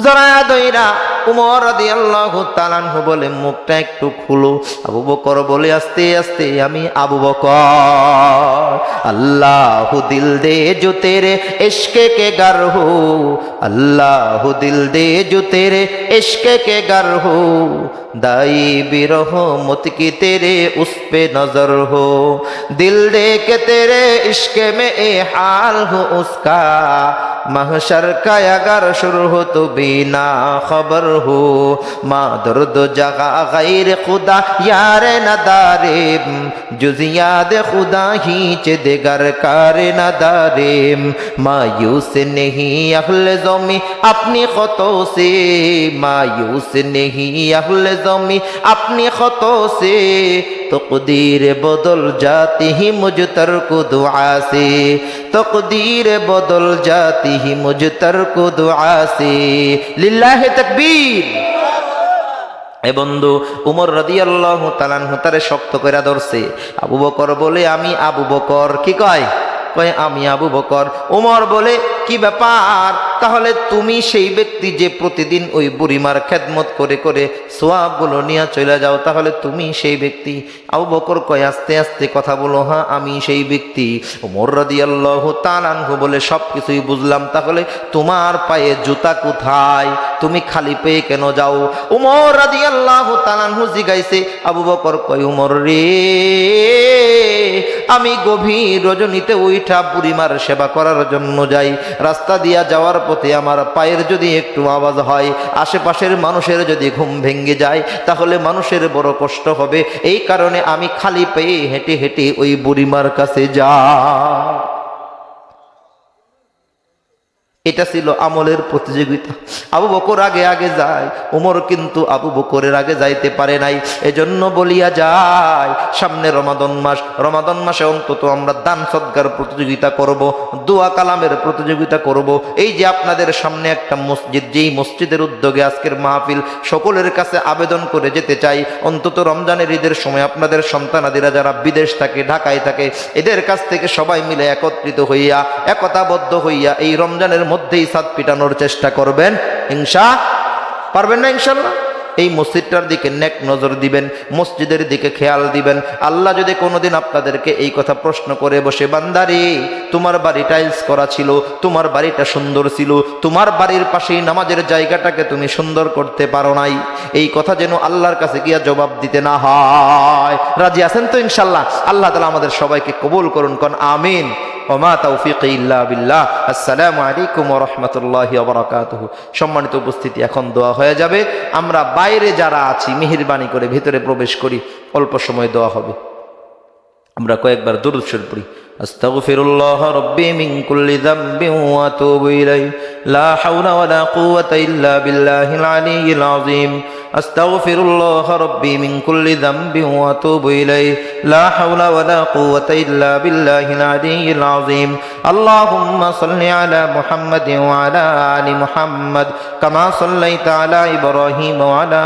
জড়ায়া ধইরা উমর রাদিয়াল্লাহু তাআলা আনহু বলে, মুখটা একটু খুলো। আবু বকর বলে, আস্তে আস্তে, আমি আবু বকর। আল্লাহু দিল দে জো তেরে ইশকে কে গার হো, আল্লাহু দিল দে জো তেরে ইশকে কে গার হো, দাই বিরহ মত কি তেরে উস পে নজর হো, দিল দে কে তেরে ইশকে মে এ হাল হো উসকা, महशर का अगर शुरू हो तो बिना खबर हो, माँ दर्द जगा गैर खुदा यार नदारे, जुज याद खुदा ही चे देगर कार नदारे, मायूस नहीं अहले ज़मी अपनी ख़तों से, मायूस नहीं अहले ज़मी अपनी ख़तों से, तक़दीर बदल जाती ही मुझ तर्क दुआ से, तक़दीर बदल जाती ही मुझ तर्क दुआ से, लिल्लाहि तकबीर। এ বন্ধু, উমর রাদিয়াল্লাহু তাআলা আনহু তারে শক্ত করে ধরছে। আবু বকর বলে, আমি আবু বকর। কি কয়? কয়, আমি আবু বকর। উমর বলে, কি ব্যাপার, তাহলে তুমি সেই ব্যক্তি যে প্রতিদিন ওই বুড়িমার খেদমত করে করে সওয়াবগুলো নিয়ে চলে যাও, তাহলে তুমি সেই ব্যক্তি? আবু বকর কয়, আস্তে আস্তে কথা বলো, হ্যাঁ আমি সেই ব্যক্তি। উমর রাদিয়াল্লাহু তাআলা আনহু বলে, সব কিছুই বুঝলাম, তাহলে তোমার পায়ে জুতা কোথায়, তুমি খালি পেয়ে কেন যাও? উমর রাদিয়াল্লাহু তাআলা আনহু জিগাইছে। আবু বকর কয়, উমর রে, আমি গভীর রজনীতে ওইটা বুড়িমার সেবা করার জন্য যাই, রাস্তা দিয়া যাওয়ার পথে আমার পায়ের যদি একটু আওয়াজ হয়, আশেপাশের মানুষের যদি ঘুম ভেঙে যায়, তাহলে মানুষের বড় কষ্ট হবে, এই কারণে আমি খালি পেয়ে হেঁটে হেঁটে ওই বুড়িমার কাছে যাই। এটা ছিল আমলের প্রতিযোগিতা। আবু বকর আগে আগে যায়, ওমর কিন্তু আবু বকরের আগে যাইতে পারে নাই। এজন্য বলিয়া যায় সামনে রমাদান মাসে অন্তত আমরা দান সদকার প্রতিযোগিতা করব, দোয়া কালামের প্রতিযোগিতা করব। এই যে আপনাদের সামনে একটা মসজিদ, যেই মসজিদের উদ্যোগে আজকের মাহফিল, সকলের কাছে আবেদন করে যেতে চাই অন্তত রমজানের ঈদের সময় আপনাদের সন্তানাদিরা যারা বিদেশ থাকে, ঢাকায় থাকে, এদের কাছ থেকে সবাই মিলে একত্রিত হইয়া, একতাবদ্ধ হইয়া এই রমজানের মধ্যেই ছাদ পিটানোর চেষ্টা করবেন। পারবেন না ইনশাল্লাহ? এই মসজিদটার দিকে নেক নজর দিবেন, মসজিদের দিকে খেয়াল দিবেন। আল্লাহ যদি কোনোদিন আপনাদেরকে এই কথা প্রশ্ন করে বসে, বান্দারে তোমার বাড়ি টাইলস করা ছিল, তোমার বাড়িটা সুন্দর ছিল, তোমার বাড়ির পাশেই নামাজের জায়গাটাকে তুমি সুন্দর করতে পারো নাই, এই কথা যেন আল্লাহর কাছে গিয়া জবাব দিতে না হয়। রাজি আছেন তো ইনশাল্লাহ? আল্লাহ তাআলা আমাদের সবাইকে কবুল করুন, কোন আমিন। ওমা তাওফীকি ইল্লা বিল্লাহ। আসসালামু আলাইকুম ওয়া রাহমাতুল্লাহি ওয়া বারাকাতুহু। সম্মানিত উপস্থিতি, এখন দোয়া হয়ে যাবে। আমরা বাইরে যারা আছি মেহেরবানি করে ভিতরে প্রবেশ করি, অল্প সময় দোয়া হবে। আমরা কয়েকবার দুরূদ শরীফ পড়ি। আস্তাগফিরুল্লাহ রাব্বি মিন কুল্লি যামবিন ওয়া আতুবু ইলাইহি লা হাওলা ওয়ালা কুওয়াতা ইল্লা বিল্লাহিল আলিয়্যিল আযীম। আস্তাগফিরুল্লাহ রাব্বি মিন কুল্লি যামবিন ওয়া আতুবু ইলাইহি লা হাওলা ওয়ালা কুওয়াতা ইল্লা বিল্লাহিল আলিয়্যিল আযীম। আল্লাহুম্মা সাল্লি আলা মুহাম্মাদিন ওয়া আলা আলি মুহাম্মাদ কামা সাল্লাইতা আলা ইব্রাহিম ওয়া আলা